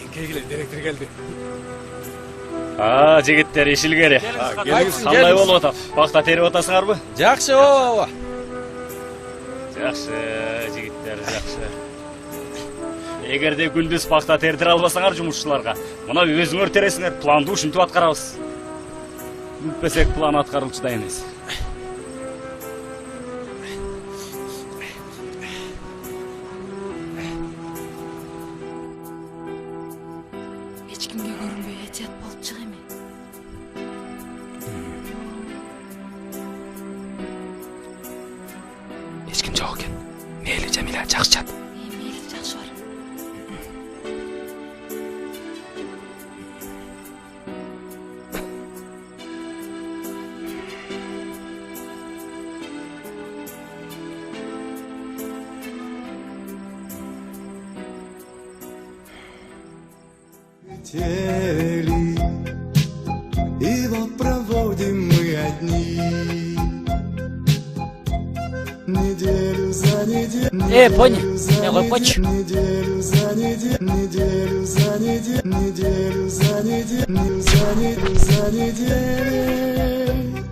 Enkeygiler direktör geldi. Жигиттер ишилгери. келиңиз. Кандай болуп атат? Пахта терип атасыңарбы? Жакшы ооба. Жакшы, жигиттер, жакшы. Эгерде күндүз пахта тердире албасаңар жумушчуларга, мына өзүңөр тересиңер, планды ушинтип аткарабыз. Бүтпесек план аткарылчу да эмес. Эч кимге көрүнбөй этият болуп чыга эми. Эч ким жок экен. Мейли Жамиля, жакшы жат. Мейли, жакшы бар. Летели, и вот проводим мы одни неделю за неделю. Пони, я говорю, поч. Неделю за неделю, неделю за неделю, неделю за неделю, за неделю, за неделю.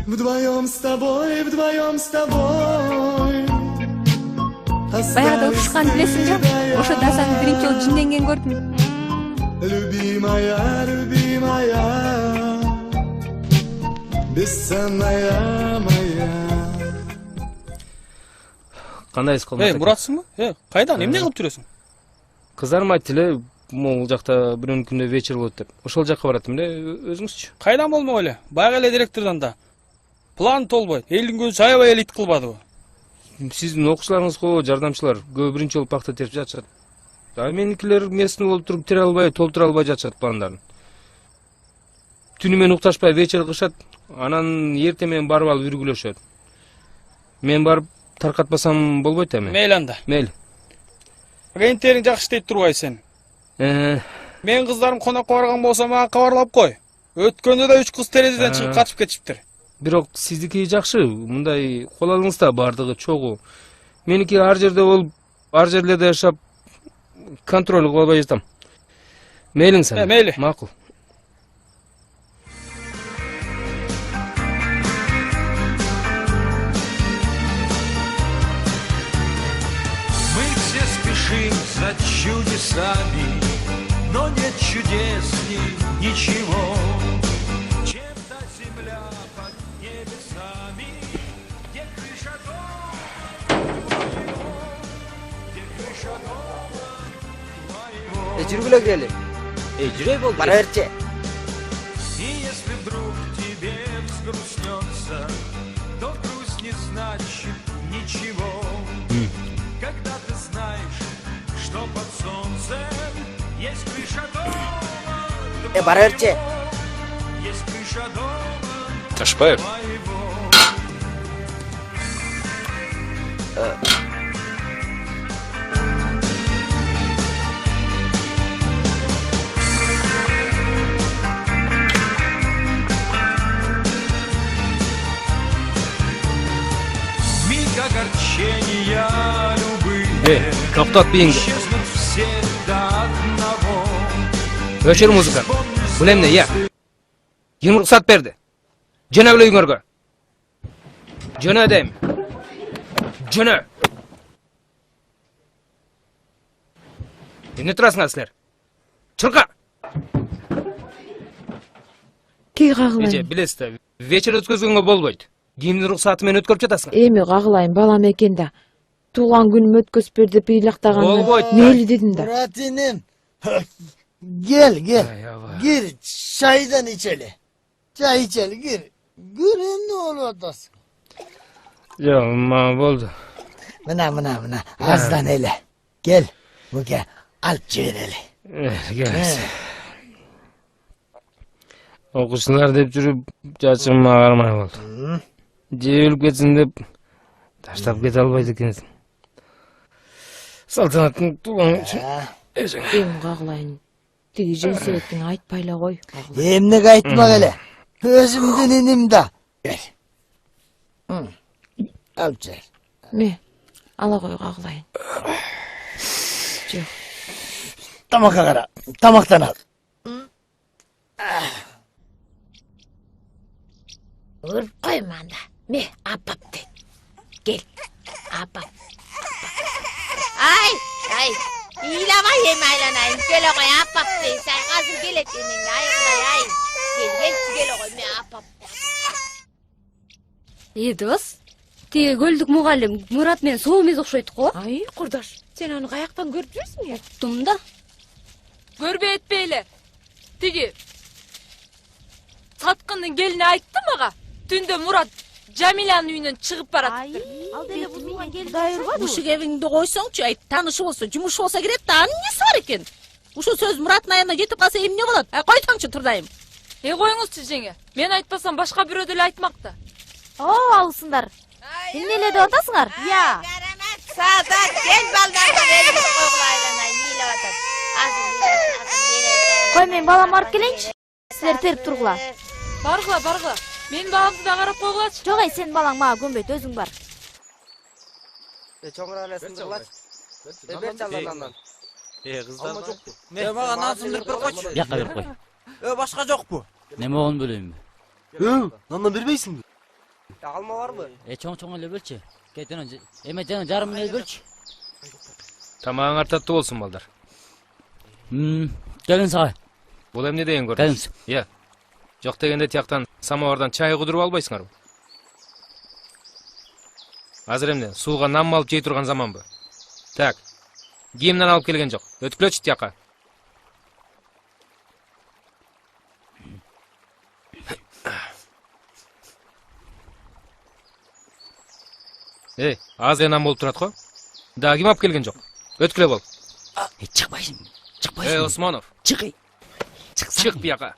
Вдвоем с тобой, вдвоем с тобой. Баягыда ушушкан билесиңби? Ошо дасаны биринчи жолу жинденген көрдүм. Любимая, любимая, бесценная моя. Кандайсыз колмак? Муратсыңбы? Кайдан? Эмне кылып жүрөсүң? Кызарым айтты эле, могул жакта бирөөнүн күндө вечер болот деп. Ошол жакка баратым эле, өзүңүзчү? Кайдан болмок эле? Баягы эле директордон да. План толбойт. Элдин көзү аябай эле ит кылбадыбы? Сиздин окуучуларыңызго жардамчылар көбү биринчи жолу пахта терип жатышат. А меникилер местный болуп туруп тере албай, толтура албай жатышат пландарын. Түнү менен укташпай вечер кылышат, анан эртең менен барып алып үргүлөшөт. Мен барып таркатпасам болбойт эми. Мейли анда. Мейли. Агенттериң жакшы иштейт турбайбы сен? Мен кыздарым конокко барган болсо мага кабарлап кой. Өткөндө да 3 кыз терезеден чыгып качып кетиптир. Бирок сиздики жакшы, мындай кол алыңызда бардыгы чогуу. Меники ар жерде болуп, ар жерлерде жашап контроль кыла албай жатам. Мейлиң сен. Мейли. Макул. Мы все спешим за чудесами, но нет чудесней ничего, чем та земля под небесами, где крыша дома твоего, где крыша дома твоего. Жүргүлө келели. Жүрөй болду. Бара берчи. И если вдруг тебе взгрустнется, то грусть не значит ничего. Когда ты знаешь, что под солнцем есть крыша дома, Бара берчи. есть крыша дома Ташпаев. миг огорчения любые Токтот бийиңди. исчезнут все до одного. Өчүр музыка. Бул эмне, я? Ким уруксат берди? Жөнөгүлө үйүңөргө. Жөнө дейм. Жөнө. Эмне турасыңар силер? Чурка. Ки кагылайын? Эже, билесиз да, вечер өткөзгөнгө болбойт. Кимдин уруксаты менен өткөрүп жатасың? Эми кагылайын, балам экен да. Туулган күнүм өткөзүп бер деп ыйлактаганда Болбойт. мейли дедим да. Мурат инем. Gel gel. Gir çaydan içeli. Çay içeli gir. Görün ne olur odasın. Жок, мага болду. Mına. Azdan ele. Gel. Bu gel. Alıp çevireli. Келесиз. Окуучулар деп жүрүп, жачыма кармай болду. Же өлүп кетсин деп таштап кете албайт экенсиң. Салтанаттын туулганы үчүн. Эми кагылайын. Тиги Женсебеттин айтпай эле кой. Emnek aytma hele. Özümdün inim da. Gel. Al çay. Ме, ала кой кагылайын. Жок. Tamaka kara. Tamaktan al. Urip koyma anda. Me, apap de. Gel. Apap. Ay, ay. İlama yeme aylanayım. Gel oğay apap de. Sen hazır gel et emin. Ay, ay. Gel oğay me apap. Дос, тиги көлдүк мугалим Мурат менен соо эмес окшойт го. Ай, курдаш. Сен аны каяктан көрүп жүрсүң я? Уктум да. Көрбөй этпейле. Тиги саткындын келини айтты мага. Түндө Мурат Жамиланын үйүнөн чыгып баратыптыр. Ал деле бузулган келин. Ушул кебиңди койсоңчу, айт таанышы болсо, жумушу болсо кирет да, анын эмнеси бар экен? Ушул сөз Мураттын аягына жетип калса эмне болот? Койсоңчу турдайым. Коюңузчу жеңе. Мен айтпасам башка бирөө деле айтмакта. О, алысыңдар. Эмне эле деп атасыңар? Я. Саадат, кел балдарды элиңди койгула айланайын, ыйлап атат. Кой, мен балам барып келейинчи. Силер терип тургула. Баргыла. Мен баламды да карап койгулачы. Жок, сен балаң мага көнбөйт, өзүң бар. Чоңура эле сындыргылачы. Бер чалдандан. Кыздар. Мага насындырып бер койчу. Бияка берип кой. Башка жокпу? Неме огон бөлөйүнбү? Нандан бербейсиңби? Алма барбы? Чоң эле бөлчү. Кетен эме жана жарым эле бөлчү. Тамагыңар таттуу болсун балдар. Келин сага. Бул эмне деген көрүнүш? Келиңиз. Иә. Жок дегенде тияктан самовардан чай кудуруп албайсыңарбы? Азыр эмне, сууга нан малып жей турган заманбы? Так. Кийимден алып келген жок. Өткүлөчү тияка. Азыр нан болуп турат го. Да ким алып келген жок? Өткүлө бол. Чыкпайсың. Осмонов. Чык. Чык бияка.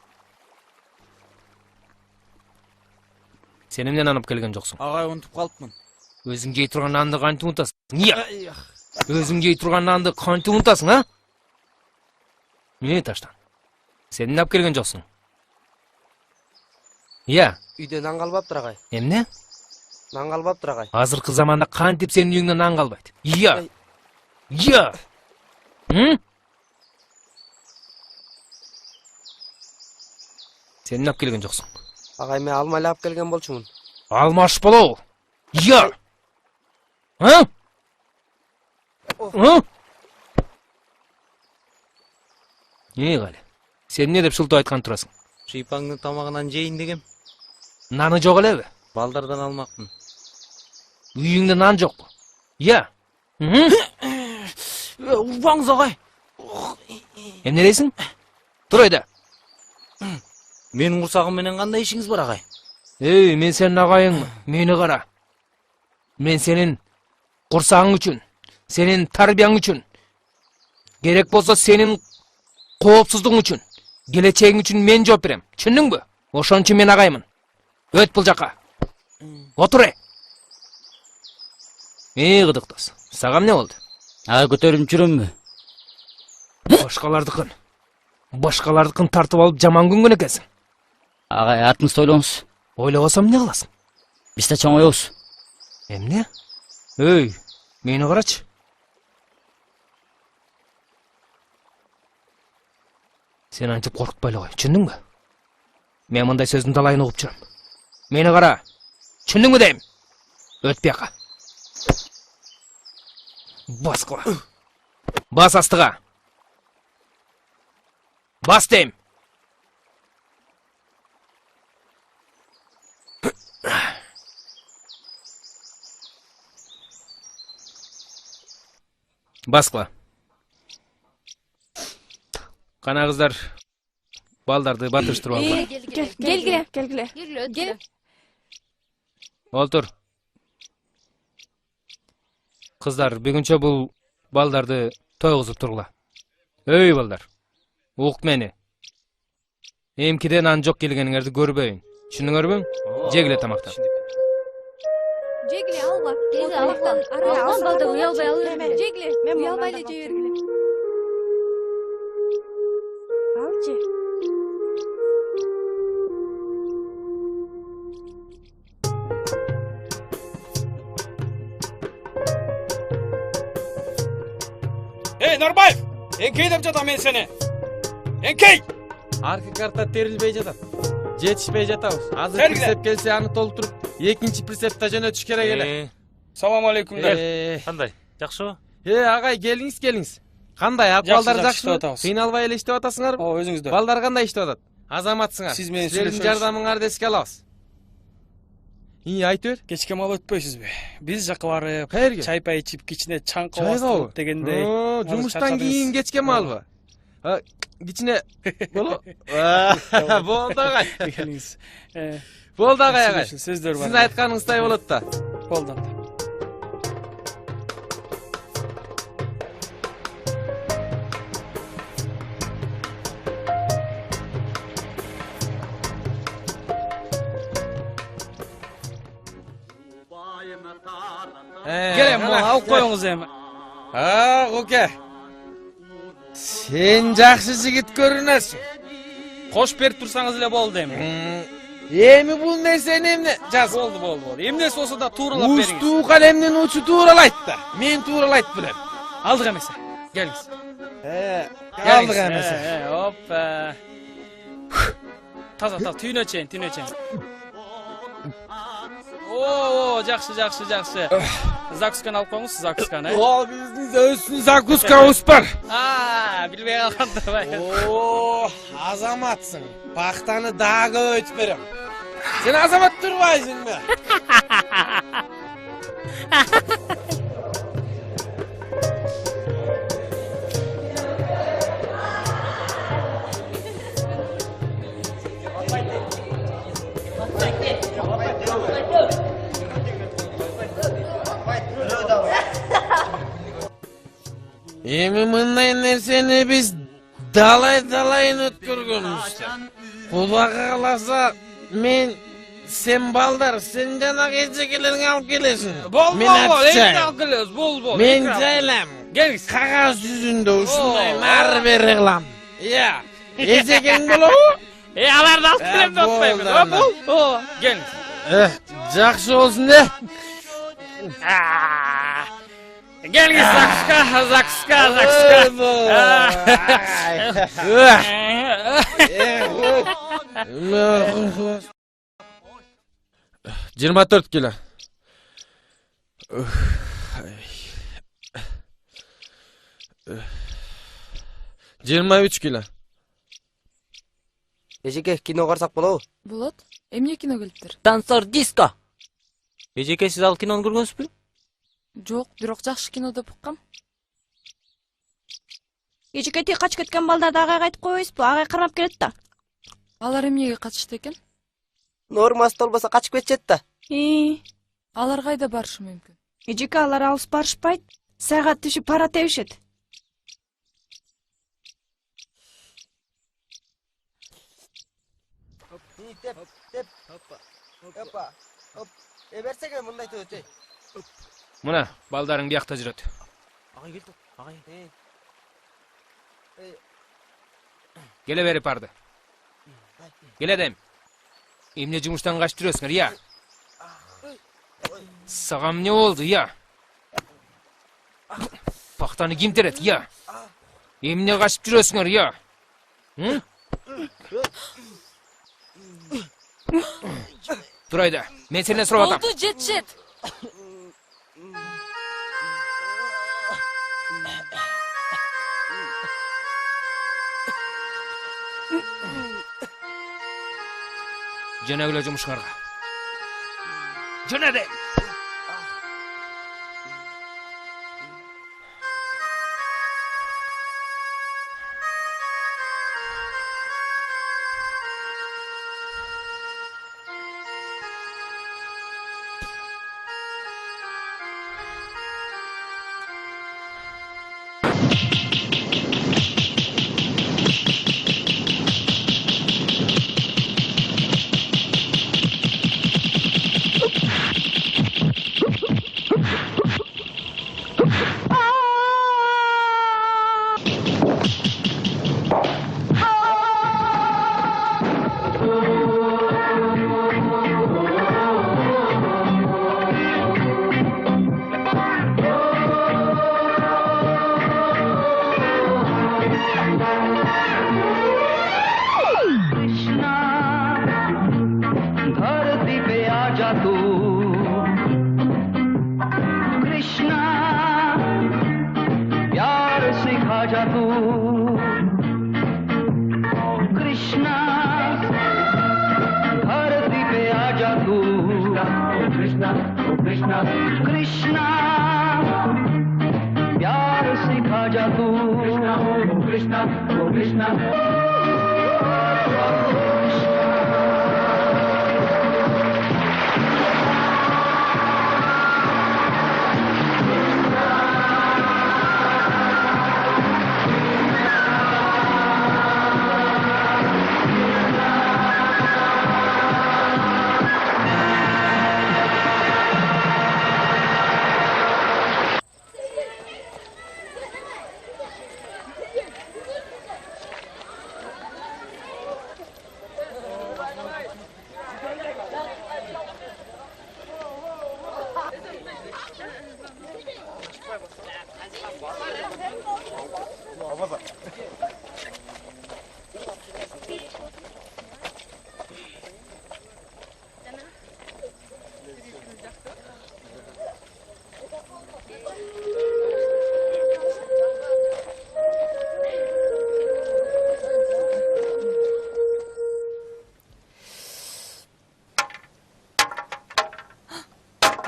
Сен эмнен алып келген жоксуң? Агай, унутуп калыпмын. Өзүң жей турган нанды кантип унутасың? Эмне? Өзүң жей турган нанды кантип унутасың, а? Эмне таштан? Сен эмне алып келген жоксуң? Иә. Үйдө нан калбаптыр агай. Эмне? Нан калбаптыр агай. Азыркы заманда кантип сенин үйүңдөн нан калбайт? Иә. Иә. Сен эмне алып келген жоксуң? Агай, мен алма алып келген болчумун. Алмаш болобу? Иә. Кали. Сен эмне деп шылтоо айткан турасың? Шыйпаңдын тамагынан жейин дегем. Наны жок элеби? Балдардан алмакмын. Үйүңдө нан жокпу? Иә. Урбаңыз агай. Эмне дейсиң? Тур ойда. Менин курсагым менен кандай ишиңиз бар агай? Мен сенин агайыңмын. Мени кара. Мен сенин курсагың үчүн, сенин тарбияң үчүн, керек болсо сенин коопсуздугуң үчүн, келечегиң үчүн мен жооп берем. Түшүндүңбү? Ошон үчүн мен агаймын. Өт бул жака. Отур. Кыдыктас. Сага эмне болду? Агай көтөрүп жүрөмбү? Башкалардыкын тартып алып жаман күнгөн экенсиң. Агай, артыңызды ойлоңуз. Ойлобосом эмне кыласың? Биз да чоңоебуз. Эмне? Мени карачы. Сен антип коркутпай эле кой, түшүндүңбү? Мен мындай сөздүн талайын угуп жүрөм. Мени кара. Түшүндүңбү дейм? Өт бияка. Бас кыла. Бас астыга. Бас дейм. Баскыла. Кана кыздар балдарды батыштырып алгыла. Келгиле. Олтур. Кыздар, бүгүнчө бул балдарды тойгузуп тургула. Балдар. Ук мени. Эмкиден ан жок келгениңерди көрбөйүн. Түшүндүңөрбү? Жегиле тамактан. Жегиле алба. Алган балда уялбай алып. Жегиле. Уялбай эле жей бергиле. Алчы. Нарбаев! Эңкей деп жатам мен сени. Эңкей! Аркы карта терилбей жатат. Жетишпей жатабыз. Азыр Тергиле. прицеп келсе аны толтуруп, экинчи прицепте жөнөтүш керек эле. Салам алейкумдар. Кандай? Жакшыбы? Агай, келиңиз. Кандай, акыбалдар Жакшы, жакшыбы? иштеп атабыз. Кыйналбай эле иштеп атасыңар? Ооба, өзүңүздөр. Балдар кандай иштеп атат? Азаматсыңар. Сиз менен Силердин сүйлөшөбүз. жардамыңарды эске алабыз. Айт бер. Кечке мал өтпөйсүзбү? Биз жака барып, Каерге? чай-пай ичип, кичине чаңкы Чайгабы? бастырып дегендей. Жумуштан кийин кечке малбы? Кичине боло? Болду агай. Келиңиз. Болду агай. Сөздөр бар. Сиздин айтканыңыздай болот да. Болду. Келем, алып коюңуз эми. Оке. Сен жакшы жигит көрүнөсүң. Кош берип турсаңыз эле болду эми. Эми бул нерсени эмне жаз? Болду. Эмнеси болсо да тууралап бериңиз. Устуу калемдин учу тууралайт да. Мен тууралайт билем. Алдык эмесе. Келиңиз. Алдык эмесе. Опа. Таза, түйүнө чейин. Жакшы. Закусканы алып коюңуз, закусканы. Биздин өзүнүн закускабыз бар. Билбей калгандыр. Азаматсың. Пактаны дагы өтүп берем. Сен азамат турбайсыңбы? Эми мындай нерсени биз далайын өткөргөнбүз. Кудай кааласа мен сен балдар, сен жана эжекелериңи алып келесиң. Болду, эми алып келебиз, болду. Мен жайлам. Келиңиз. Кагаз жүзүндө ушундай нары бери кылам. Эжекең болобу? Аларды алып келем деп атпаймын. Келиңиз. Жакшы болсун де. Келиңиз, закуска. Жыйырма 4 кило. 23 кило. Эжеке, кино карасак болобу? Болот. Эмне кино келиптир? Танцор диско. Эжеке, сиз ал кинону көргөнсүзбү? Жок, бирок жакшы кино деп уккам. Эжеке, тиги качып кеткен балдарды агайга айтып койбойсузбу? Агай кармап келет да. Алар эмнеге качышты экен? Нормасы болбосо качып кетчет да. Алар кайда барышы мүмкүн? Эжеке, алар алыс барышпайт. Сайга түшүп пара тебишет. Берсеге мындай төтөй. Мына балдарың биякта жүрөт. Агай келди. Агай. Келе бери парды. Келе дем. Эмне жумуштан качып жүрөсүңөр, Сага эмне болду, Пактаны ким терет, Эмне качып жүрөсүңөр, Турайда, мен сенден сурап атам. Болду, жетишет. Жөнөгүлө жумушкарга. Жөнөдү. Krishna, Krishna, प्यार सिखा जा तू कृष्णा ओ कृष्णा ओ कृष्णा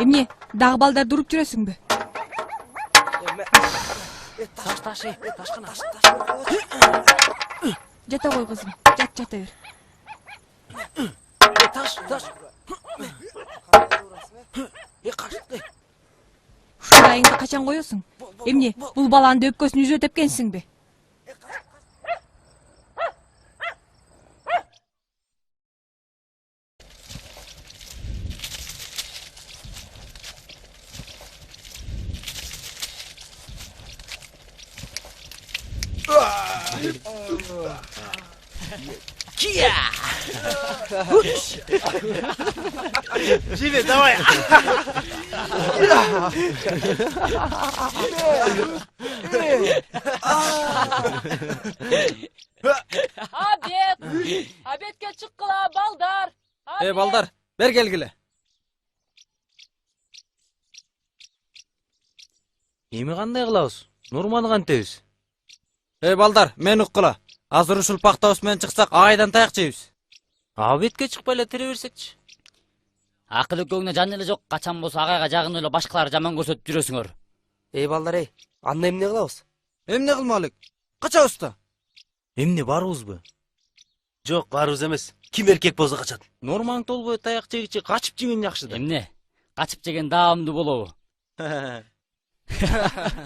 Эмне, дагы балдар дуруп жүрөсүңбү? Таш, ташкана. Жата кой кызым, жата бер. Таш. Ушундайыңды качан коесуң? Эмне, бул баланын өпкөсүн үзө тепкенсиңби? Кия! Живи, давай! Обедке чыккыла, балдар. Балдар, бер келгиле. Эми кандай кылабыз? Нурманы кантебиз? Балдар, мен уккула. Азыр ушул пактабыз менен чыксак, айдан таяк жейбиз. Обедке чыкпай эле тире берсекчи. Акыл өкөңүнө жан эле жок, качан болсо агайга жагынып эле башкаларды жаман көрсөтүп жүрөсүңөр. Балдар, анда эмне кылабыз? Эмне кылмалык? Качабыз да. Эмне барыбызбы? Жок, барыбыз эмес. Ким эркек болсо качат. Нормаң толбой таяк жегичи качып жеген жакшы да. Эмне? Качып жеген даамдуу болобу?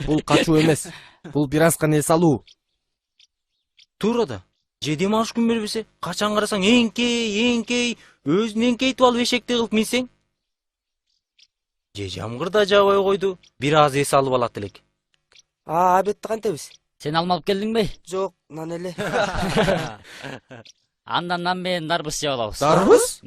Бул качуу эмес. Бул бир азга нерсе алуу. Туура да. Же дем алыш күн бербесе, качан карасаң эңкей, өзүн эңкейтип алып эшекти кылып минсең. Же жамгыр да жаабай койду, бир аз эс алып алат элек. Обедти кантебиз? Сен алмалып келдиңби? Жок, нан эле. Андан нан менен дарбыз жеп алабыз. Дарбыз?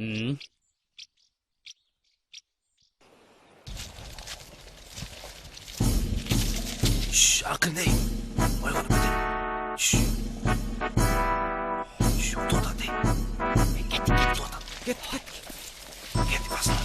Акырындай. Ойгонуп кетем. Тоқтат, Кет, тоқтат. Кет, басына.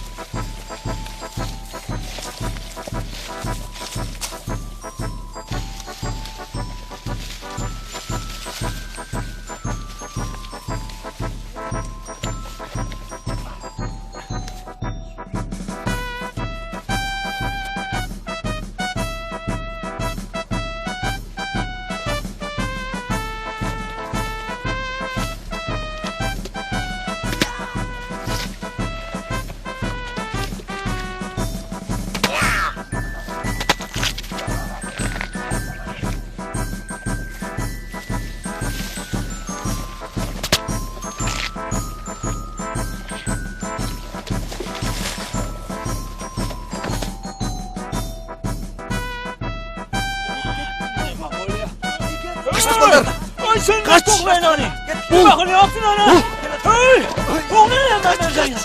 Ay sen kaç! Toklayın onu! Bakın yapsın onu! Hey! Toklayın benden sen ya!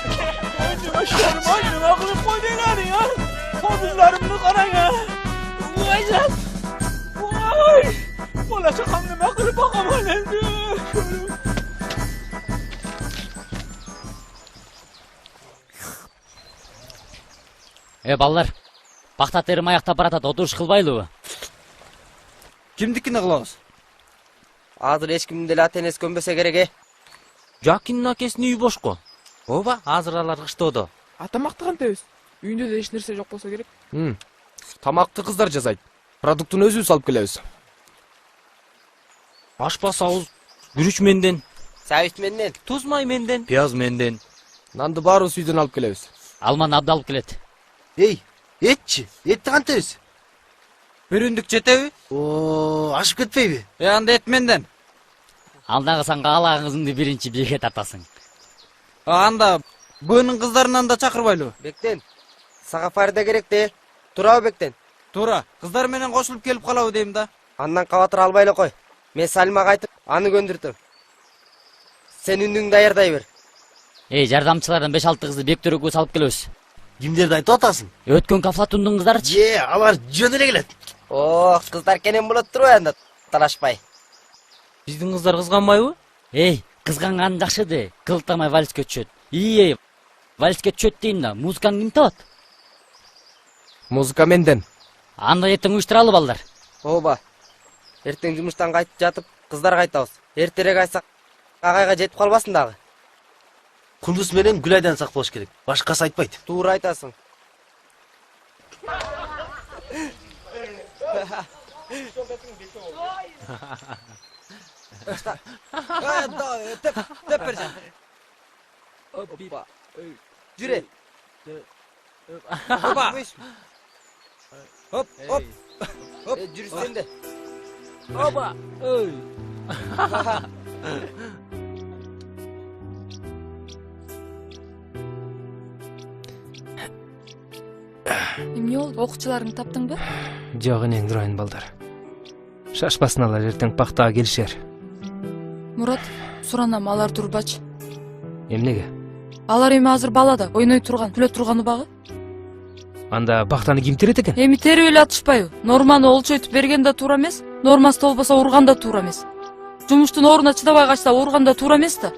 Annem akıllı koydun onu ya! Kabuzlarımını karan ya! Vay sen! Vay! Valla çakamdım akıllı bakamam lan! Балдар, пахта терим аяктап баратат, отуруш кылбайлыбы? Кимдикине кылабыз? Азыр эч кимдин деле ата энеси көнбөсө керек, Жакинин акесинин үйү бошко. Ооба, азыр алар кыштоодо. Атамакты кантебиз? Үйүндө да эч нерсе жок болсо керек. Тамакты кыздар жасайт. Продуктун өзүбүз алып келебиз. Ашпас ауыз күрүч менден, Сабит менден. туз май менден, пияз менден. Нанды баарыбыз үйдөн алып келебиз. Алман абды алып келет. Эй, этчи? Этти кантебиз? Бүрүндүк жетеби? О, ашып кетпейби? Анда эт менден. Алдагы сан каалагыңызды биринчи бийге тартасың. Анда бөөнүн кыздарынан да чакырбайлы. Бектен. Сага Фарида керек де. Турабы Бектен? Туура, кыздар менен кошулуп келип калабы дейм да. Андан кабатыр албай эле кой. Мен Салимага айтып, аны көндүртөм. Сен үнүңдү даярдай бер. Жардамчылардан 5-6 кызды бектөрөгө салып келебиз. Кимдерди айтып атасың? Өткөн кафлатундун кыздарычы. Алар жөн эле келет. О, кыздар кенен болот турбайбы анда талашпай. Биздин кыздар кызганбайбы? Кызганган жакшыды. Кылтамай вальске түшөт. Вальске түшөт дейм да, музыканы ким табат? Музыка менден. Анда эртең уюштуралы балдар. Ооба. Эртең жумуштан кайтып жатып, кыздар кайтабыз. Эртерээк айтсак, агайга жетип калбасын дагы. Кундуз менен Гүлайдан сак болуш керек. Башкасы айтпайт. Туура айтасың. Теп берсең. Опа. Жүре. Опа. Оп, оп. Оп, жүрсен де. Опа. Эмне болду? Окуучуларыңды таптыңбы? Жок энең турайын балдар. Шашпасын алар, эртең пактага келишер. Мурат, суранам, алар турбачы. Эмнеге? Алар эми азыр балада, ойной турган, күлө турган убагы. Анда пактаны ким терет экен? Эми терип эле атышпайбы? Норманы олчойтуп берген да туура эмес, нормасы толбосо урган да туура эмес. Жумуштун ордуна чыдабай качса урган да туура эмес да.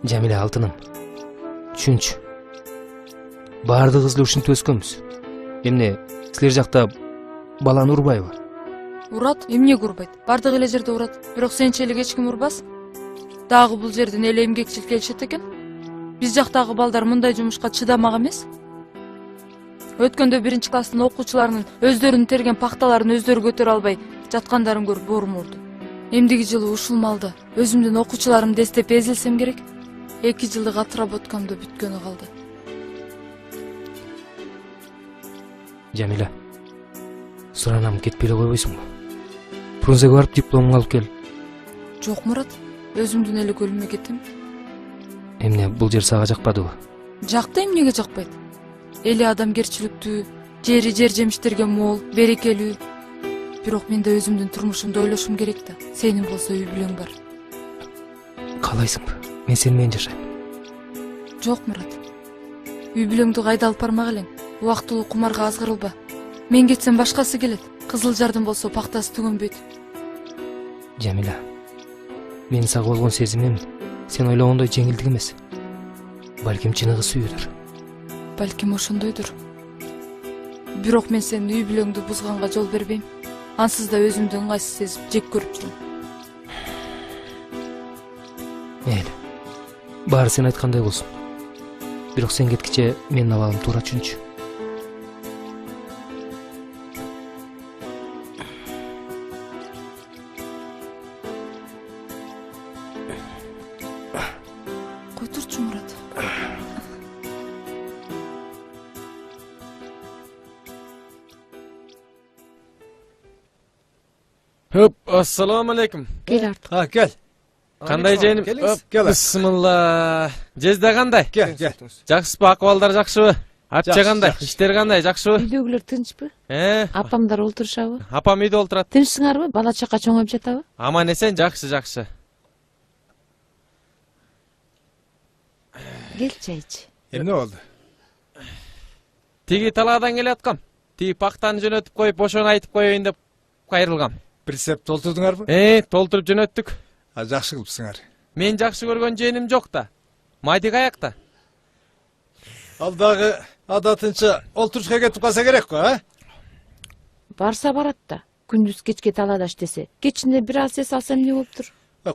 Жамиля алтыным. Түшүнчү. Баардыгыбыз эле ушинтип өскөнбүз. Эмне, силер жакта баланы урбайбы? Урат, эмнеге урбайт? Бардык эле жерде урат. Бирок сенчелик эч ким урбас. Дагы бул жерден эле эмгекчил келишет экен. Биз жактагы балдар мындай жумушка чыдамак эмес. Өткөндө 1-класстын окуучуларынын өздөрүнүн терген пакталарын өздөрү көтөрө албай жаткандарын көрүп боорум ооруду. Эмдиги жылы ушул малда өзүмдүн окуучуларымды эстеп эзилсем керек. 2 жылдык отработкамды бүткөнү калды. Жамиля, суранам кетпей эле койбойсуңбу? Фрунзеге барып дипломуңду алып кел. Жок, Мурат, өзүмдүн эле көлүмө кетем. Эмне, бул жер сага жакпадыбы? Жакты, эмнеге жакпайт? Эли адамгерчиликтүү, жери жер жемиштерге мол, берекелүү. Бирок мен да өзүмдүн турмушумду ойлошум керек да. Сенин болсо үй бүлөң бар. Каалайсыңбы? Мен сени менен жашайм. Жок, Мурат. Үй бүлөңдү кайда алып бармак элең? Убактылуу кумарга азгырылба. Мен кетсем башкасы келет. Кызылжардын болсо пактасы түгөнбөйт. Жамиля, мен сага болгон сезимим сен ойлогондой жеңилдик эмес. Балким чыныгы сүйүүдүр. Балким ошондойдур. Бирок мен сенин үй бүлөңдү бузганга жол бербейм. Ансыз да өзүмдү ыңгайсыз сезип жек көрүп жүрөм. Мейли, баары сен айткандай болсун. Бирок сен кеткиче менин абалым туура түшүнчү. Койдурчу, Мурат. Höp, assalamu alaikum. Gel artık. Ha, gel. Kандай жайным? Gel. Bismillah. Жезде кандай? Gel. Жакшысызбы, акыбалдар жакшыбы? Атча кандай? Иштер кандай? Жакшыбы? Үйдөгүлөр тынчпы? Апамдар олтурушабы? Апам үйдө олтурат. Тынчсыңарбы? Бала чака чоңоюп жатабы? Аман эсен, жакшы. Келчи айчы. Эмне болду? Тиги талаадан келаткам. Тиги пактаны жөнөтүп коюп, ошону айтып коеюн деп кайрылгам. Прицеп толтурдуңарбы? Толтуруп жөнөттүк. Жакшы кылыпсыңар. Мен жакшы көргөн жыйыным жок да. Майдык аякта. Ал дагы адатынча олтурушка кетип калса керек го, а? Барса барат да. Күндүз кечке талаада иштесе. Кечинде бир аз эс алса эмне болуптур?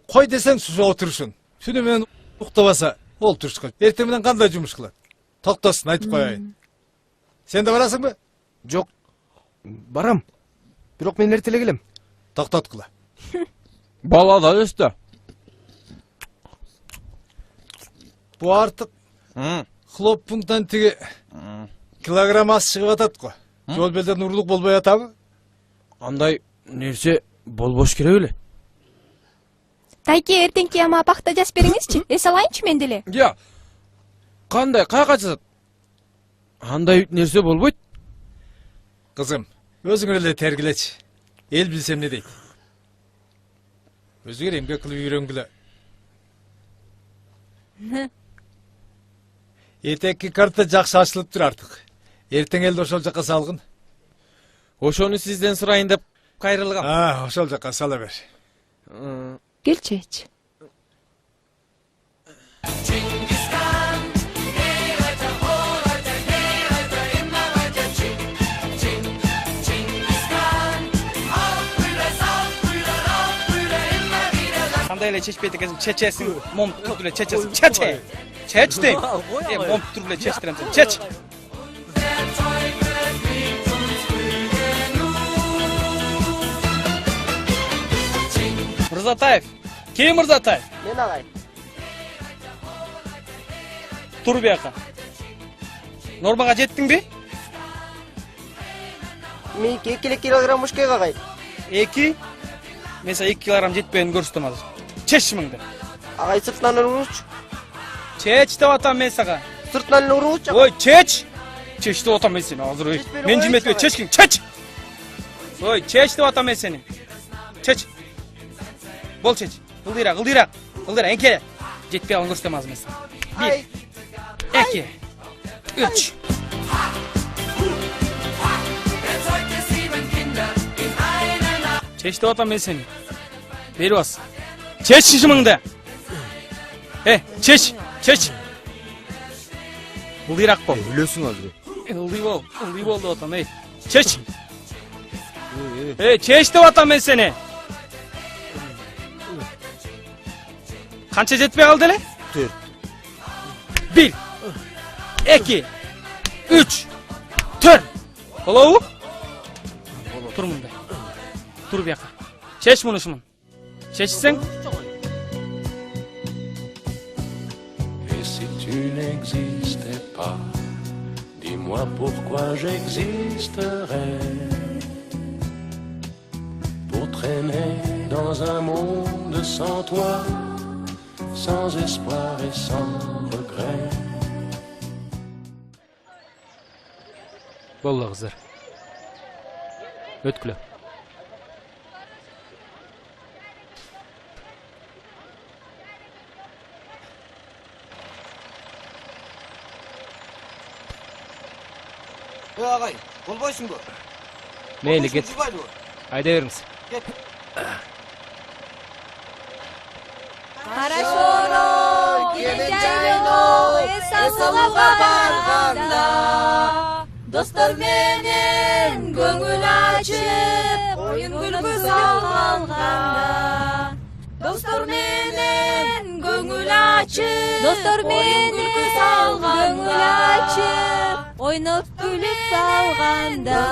Кой десең суса отурушун. Түнү менен уктабаса олтурушкан. Эртең менен кандай жумуш кылат? Токтосун, айтып коеюн. Сен да барасыңбы? Жок. Барам. Бирок мен эртеле келем. Токтоткула. Бала да өстө. Бу артык хлоппуңдан тиги килограмм аз чыгып атат го. Жол белден урурлук болбой атабы? Андай нерсе болбош керек эле. Тайке, эртеңки ама пахта жазып бериңизчи. Эс алайынчы мен деле. Я. Кандай кайга жазат? Андай нерсе болбойт. Кызым, өзүңөр эле тергилечи. Эл билсем не дейт? Өзүңөр эмгек кылып үйрөнгүлө. Этекки карта жакшы ачылыптыр артык. Эртең элди ошол жакка салгын. Ошону сизден сурайын деп кайрылгам. Ошол жакка сала бер. Келчечи. Kандай эле чечпейт экенсиң, чечесиң, мом туруп эле чечесиң. Чече. Чеч дейм. Мом туруп эле чечтирем сени. Чеч. Мырзатаев. Кем Мырзатаев? Мен агай. Тур бияка. Нормага жеттиңби? Мен 2 килограмм мушкек агай. 2? Мен сага 2 килограмм жетпегенин көрсөтөм азыр. Чеч мыңды. Агай сыртынан урууч. Чеч деп атам мен сага. Сыртынан урууч. Ой, чеч. Чеч деп атам мен сени азыр. Ой, мен жиметпей чечкиң, чеч. Ой, чеч деп атам мен сени. Чеч. Бол чеч. Ылдыйраак, ылдыйраак. Ылдыйраак, энке. Жетпей алган көрсөтөм азыр мен сага. 1 2 3 Çeşit atam ben seni. Beri bas. Çeş şişiminde. Çeş. Çeş. Buluyarak bol. Өлөсүң азыр. Ildıy bol da atam. Çeş. Çeş de atam ben seni. Kança jetpey kaldı hele? 4 1 2 3 4 Hello? Tur munda. Tur bu yaka. Çeş bunu şumun. Çeşsen. Et si tu n'existais pas, dis-moi pourquoi j'existerais. Pour traîner dans un monde sans toi, sans espoir et sans regret. Болду кыздар. Өткүлө. Агай, болбойсуңбу? Мейли кет. Айда бериңиз. Кет. Хорошо, келечайно, эсалга барганда, достор менен көңүл ачып, оюн күлкү салганда. Достор менен көңүл ачып, достор менен күлкү салганда, ойноп күлүп салганда.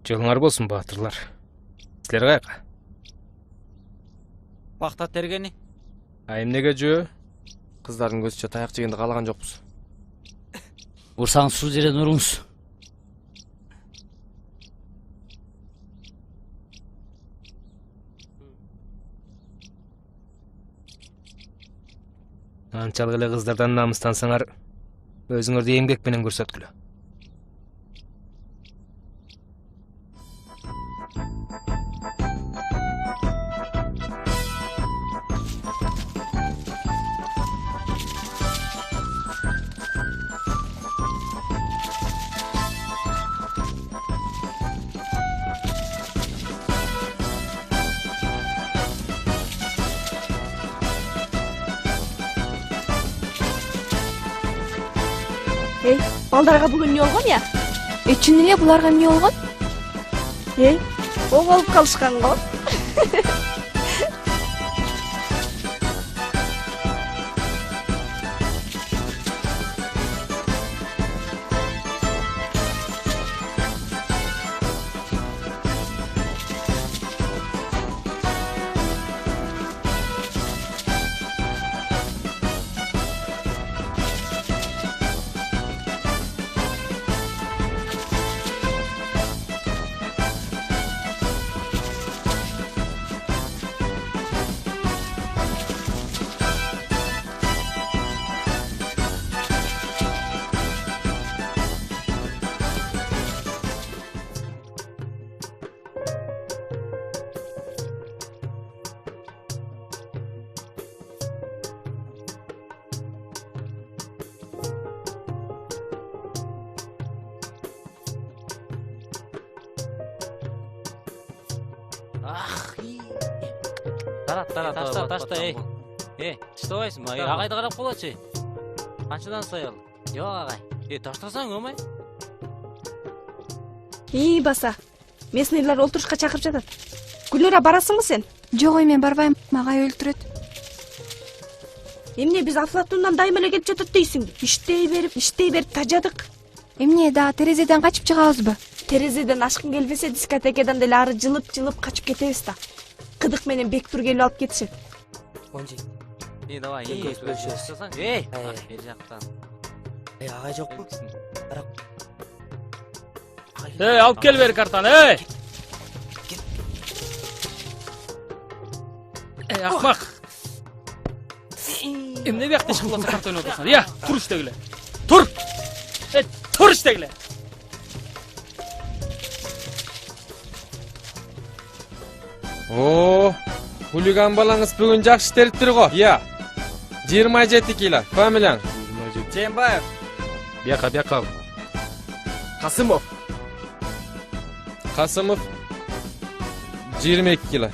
Жолуңар болсун баатырлар. Силер каяка? Пахта тергени. А эмнеге жөө? Кыздардын көзүчө таяк жегенди каалаган жокпуз. Урсаңыз ушул жерден уруңуз. Анчалык эле кыздардан намыстансаңар, өзүңөрдү эмгек менен көрсөткүлө. Эй, балдарга бүгүн эмне болгон я? Чын эле буларга эмне болгон? Ого алып калышкан го. Ташта, чыдабайсың ба? Агайды карап колочу. Канчадан саял? Жок, агай. Таштасаң, омай. Баса. Местныйлар олтурушка чакырып жатат. Гүлөра, барасыңбы сен? Жок, мен барбайм. Агай өлтүрөт. Эмне биз Афлатундан дайыма эле келип жатат дейсиңби? Иштей берип тажадык. Эмне да терезеден качып чыгабызбы? Терезеден ашкын келбесе, дискотекадан деле ары жылып качып кетебиз да. Кыдык менен Бектур келип алып кетишет. Онжи. Давай, бөлүшөсүң. Бер жактан. Агай жокпу? Алып кел бери картаны, акмак. Эмне биякта ишин кылса карта ойноп отурсуңар? Я, тур иштегиле. Тур! Тур иштегиле. Хулиган балаңыз бүгүн жакшы териптир го. 27 кило. Фамилияң? Жээнбаев. Бияка. Касымов. 22 кило.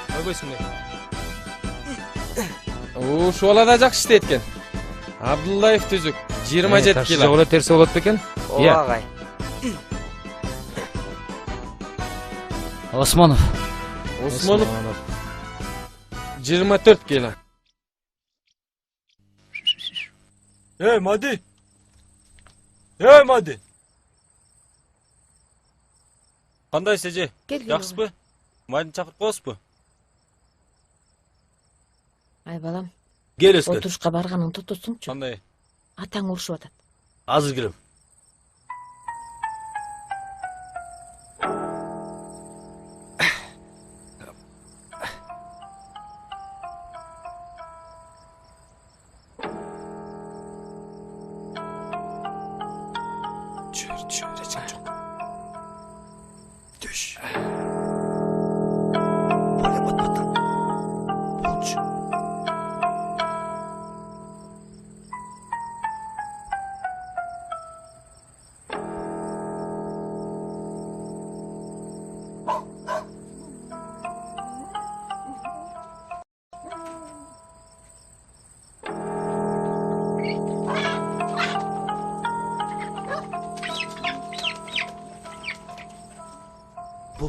Койбойсуң мен. Ушу бала да жакшы иштейт экен. Абдуллаев түзүк. 27 кило. Жогона терсе болот бекен? Ооба, агай. Осмонов. 24 кило. Мади. Кандай сеже? Жакшысызбы? Майдын чакырып коесузбу? Ай балам. Кел эске. Отурушка барганын тотосуңчу. Кандай? Атаң урушуп атат. Азыр келем.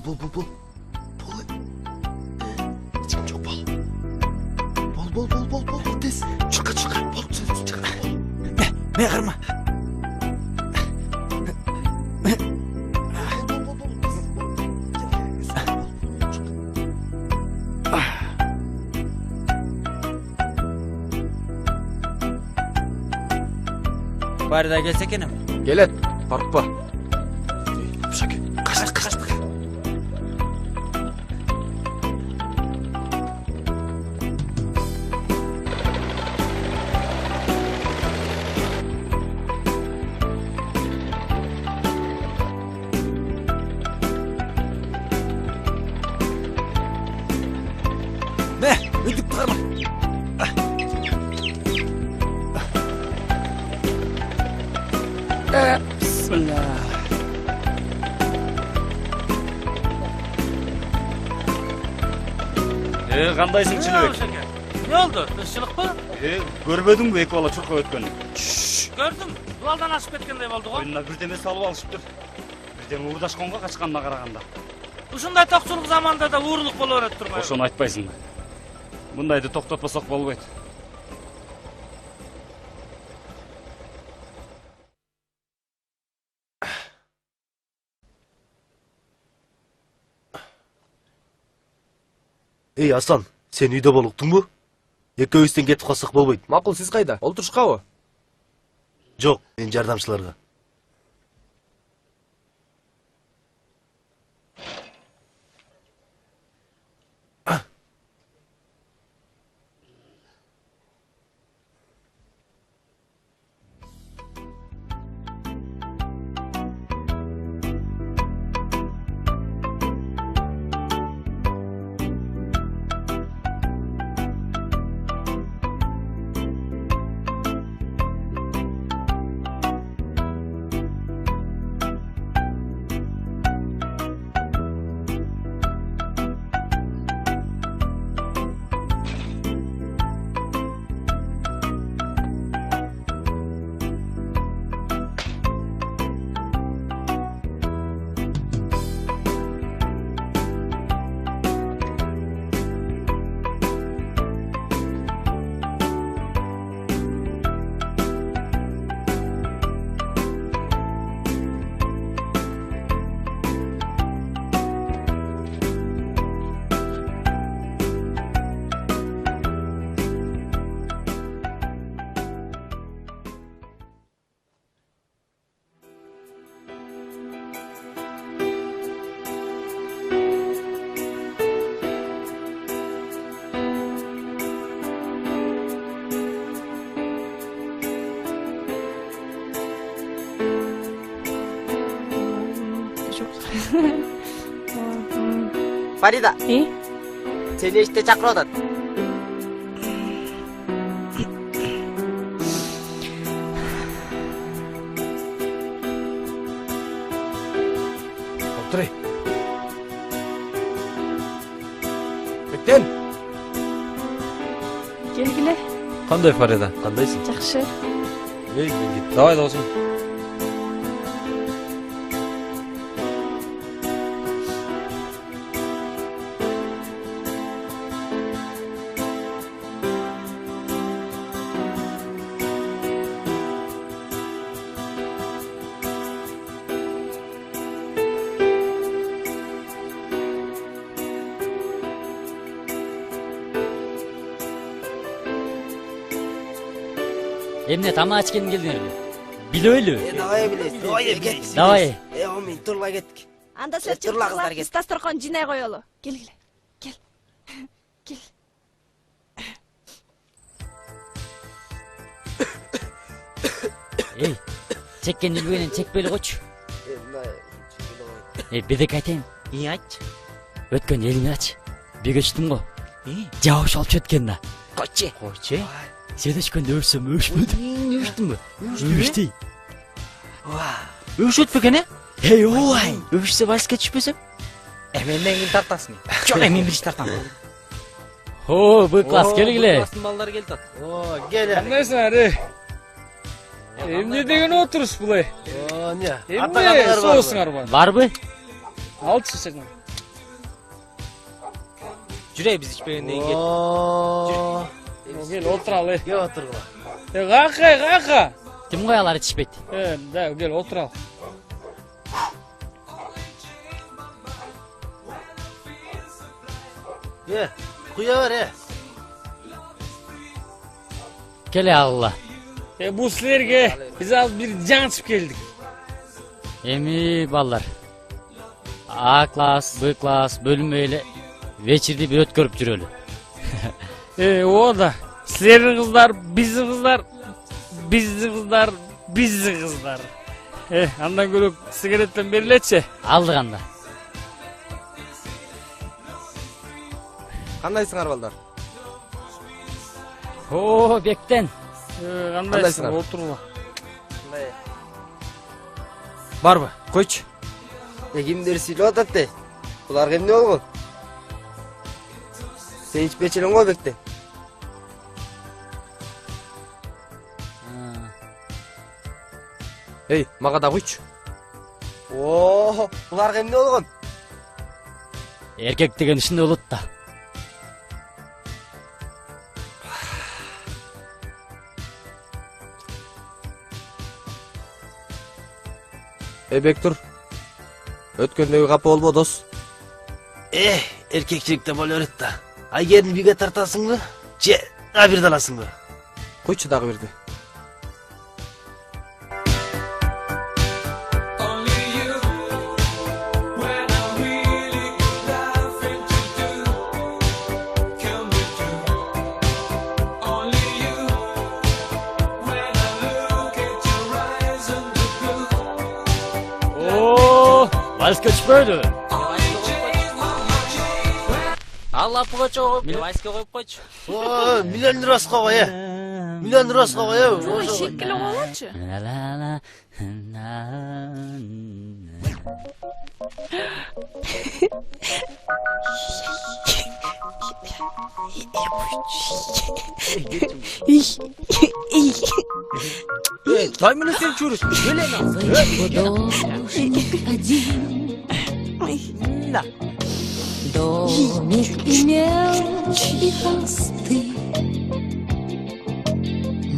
Bol. İçim çok bol. Bol. Tez. Çıkar. Bol. Ne kırma. Фарида келсе екен ем. Келет, барықпа. Қаштық. Мә, өйтіп қарма. Bismillah. Қандайсың Чилебек? Не oldu? Ишçilik bu? Көрбедің бе екі бала чұрқа өткені? Gördüm. Dualdan aşıp кеткендей болды ғой. Ойынына бірдеме салып алышыптыр. Бірдеме уырдашқанға қашқанына қарағанда. Ушундай тоқчулук заманда да уурлук боло берет турбайбы? Ошоны айтпайсың. Мындайды тоқтатпасақ болбойт. Ей Асан, сен үйде болуктуңбу? Экөөбүздөн кетип калсак болбойт. Макул, сиз кайда? Олтурушкабы? Жок, мен жардамчыларга. Фарида. Сени иште чакырып атат. Отурай. Бектен. Келгиле. Кандай Фарида? Кандайсың? Жакшы. Ей, мен кеттим. Давай досым. Эмне тамак ичкен келдиңерби? Билөйлү. Давай билесиз. Давай. Мен турбай кеттик. Анда сөз чыгыла биз дасторкон жинай коелу. Келгиле. Кел. Кел. Эй, чеккен үлгенен чекпей эле койчу. Бирдеке айтайын. Айтчы. Өткөн элиңи ач. Бек өчтүм го. Жабыш алып өткен да. Койчу. Сен өчкөндө өшсөм өшпөдүм. Өштүмбү? Өштүй. Өшөт бекен э? Эй, ой. Өшсө вальске түшпөсөм? Менден кийин тартасың. Жок, мен биринчи тартам. О, бу класс келгиле. Класстын балдары келип атат. Кел. Кандайсыңар, эмне деген отуруш булай? Не? Эмне соосуңар бар? Барбы? Алчы сен. Жүрөй биз ичпегенден кел. Кел отуралы. Кел отургула. Кака. Ким коялар ичпейт? Да, кел отуралы. Куя бер, Келе Алла. Bu sizlerge biz al bir жаңышып келдик. Эми балдар. А класс, Б класс бөлүнбөйлө вечерди бир өткөрүп жүрөлү. О да. Sizlerin kızlar, bizim kızlar, bizim kızlar, bizim kızlar. Andan görüp sigaretten beriletçe. Aldık anda. Кандайсыңар балдар? О, бектен. Кандайсың? Отурма. Барбы, койчу. Кимдер сүйлөп атат де. Буларга эмне болгон? Сен ичпечи элең го бектен. Эй, мага да койчу. О, буларга эмне болгон? Эркек деген ишинде болот да. Бектур. Өткөндөгү капа болбо дос. Эркекчиликте боло берет да. Айгерни биге тартасыңбы? Же абирди аласыңбы? Койчу дагы бирди. Vals көчпөйдү. Алла пугачо, вальске коюп койчу. О, миллион лираска кой, Миллион лираска кой, Ой, шекилип алачы. Дай мене сен чуриш. Да. Домик имел и холсты,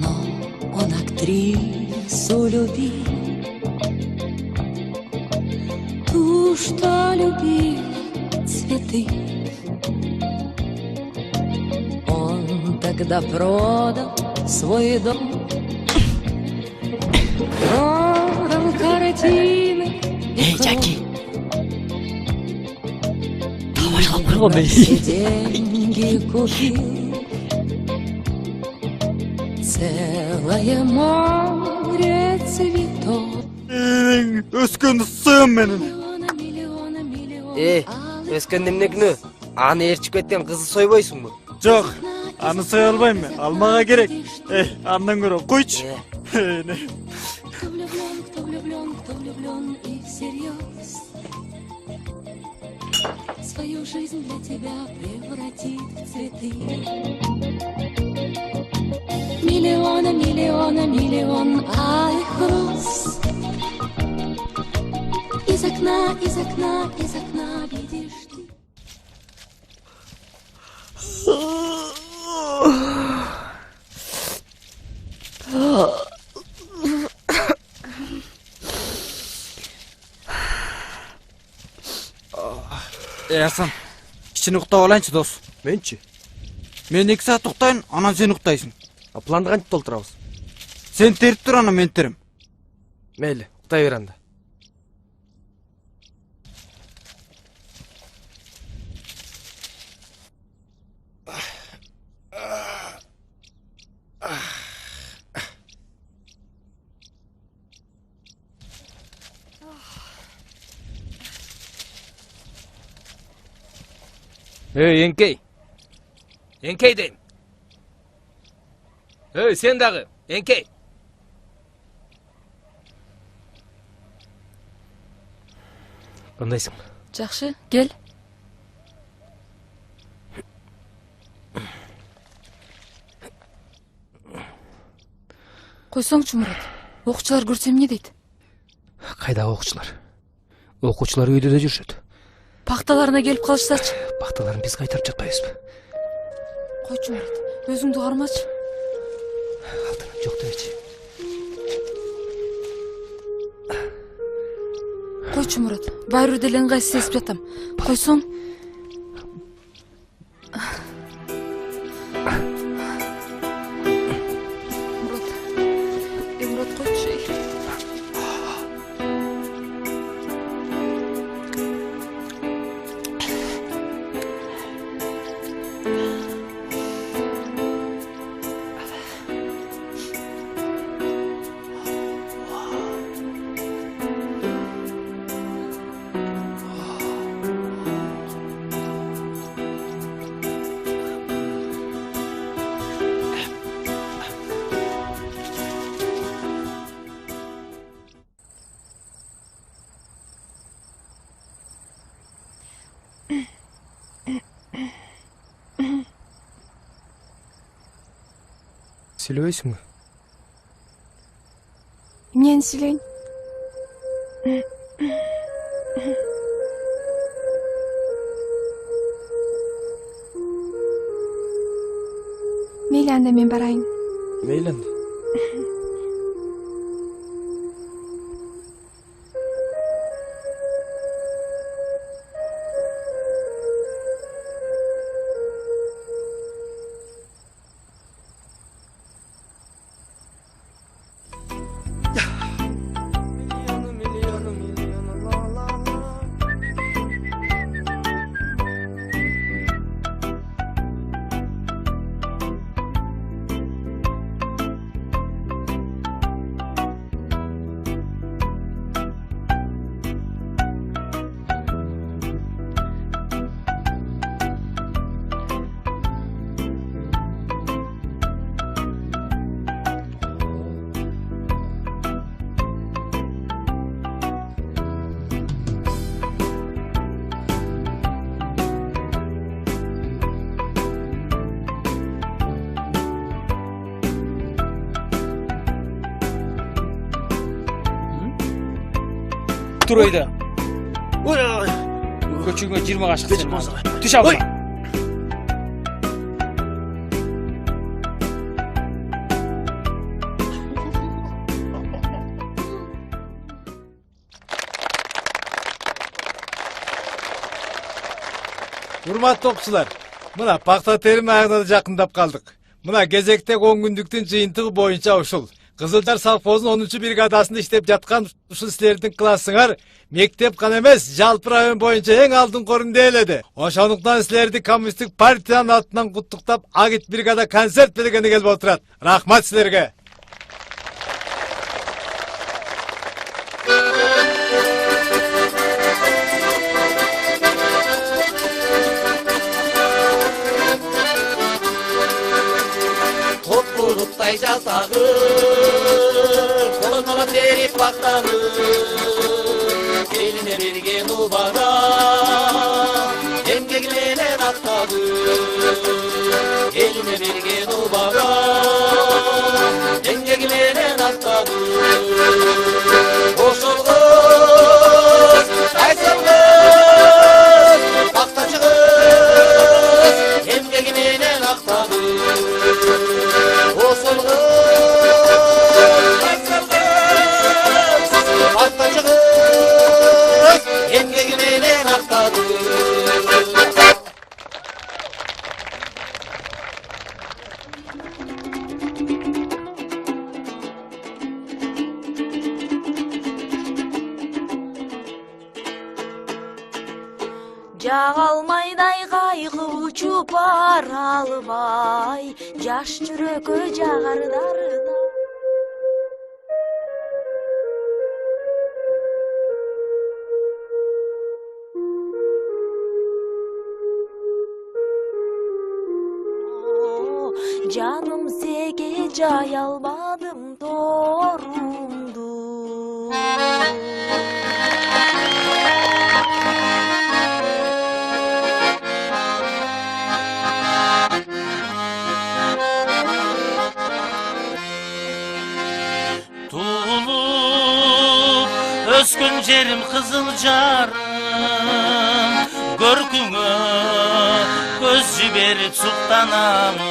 но он актрису любил, ту, что любил цветы. Он тогда продал свой дом, продал картины. Эй, Джеки! Все деньги купил целое море цветов. Өскөнді сыйым менің. Өскөн эмнекүнү? Аны ээрчип кеткен кызы сойбойсуңбу? Жок, аны сой албайм мен. Алмага керек. Андан көрө койчу. Кто влюблен и всерьез свою жизнь для тебя превратит в цветы. Миллион алых роз. Из окна видишь ты. Асан, кичине уктап алайынчы дос. Менчи? Мен 2 саат уктайын, анан сен уктайсың. Планды кантип толтурабыз? Сен терип тур, анан мен терим. Мейли, ukтай бер анда. Еңкей. Еңкей дейм. Сен дагы, Еңкей. Кандайсың? Жакшы, кел. Койсоңчу, Мурат. Окуучулар көрсө эмне дейт? Кайда окуучулар? Окуучулар үйдө да жүрүшөт. Пакталарына келип калышсачы. Пакталарын биз кайтарып жатпайбызбы? Койчу, Мурат. Өзүңдү кармачы. Алтыным жок дебечи. Койчу, Мурат. Баары деле ыңгайсыз сезип жатам. Койсоң. Мурат, Сүйлөбөйсүңбү? Эмнени сүйлөйүн? Мейли, анда мен барайын. Мейли анда. Туройда. Көчүгүмө 20 кашык сен. Түш ал. Урматтуу окуучулар, мына пакта терим аягына жакындап калдык. Мына кезектеги 10 күндүктүн жыйынтыгы боюнча ушул Кызылжар совхозунун 10 бригадасында иштеп жаткан ушул силердин классыңар мектеп гана эмес, жалпы район боюнча эң алдыңкы орунду ээледи. Ошондуктан силерди коммунисттик партиянын атынан куттуктап Агит бригада концерт бергени келип отурат. Рахмат силерге. Toplulukтай жасағы, қолына теріп бақтаны, eline берген ұлбара, емгегіленен ақтады. Eline берген ұлбара, емгегіленен ақтады. Ошол қыз, қайсыл қыз, бақташы қыз, емгегіленен ақтады. Жағалмайдай қайғы ұшып бара албай, жаш жүрөккө жағардарда. Жаным сеге жай албадым торумду. Өскөн жерим Кызылжарым, көркүңө көз жиберип суктанамын.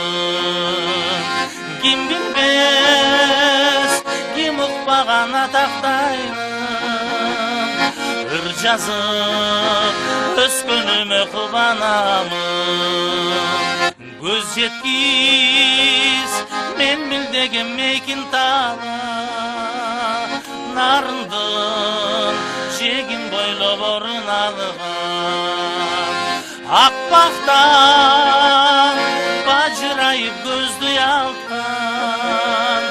Ким билбес, ким укпаган атактаймын. Ыр жазып өскөнүмө кубанамын. Көз жеткиз мен билдеген мекин тала, нарындын жегин бойлоп орун алган. Ак бактан бажырайып көздү ялткан,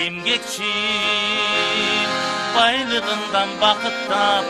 эмгекчил байлыгындан бакыт тапкан.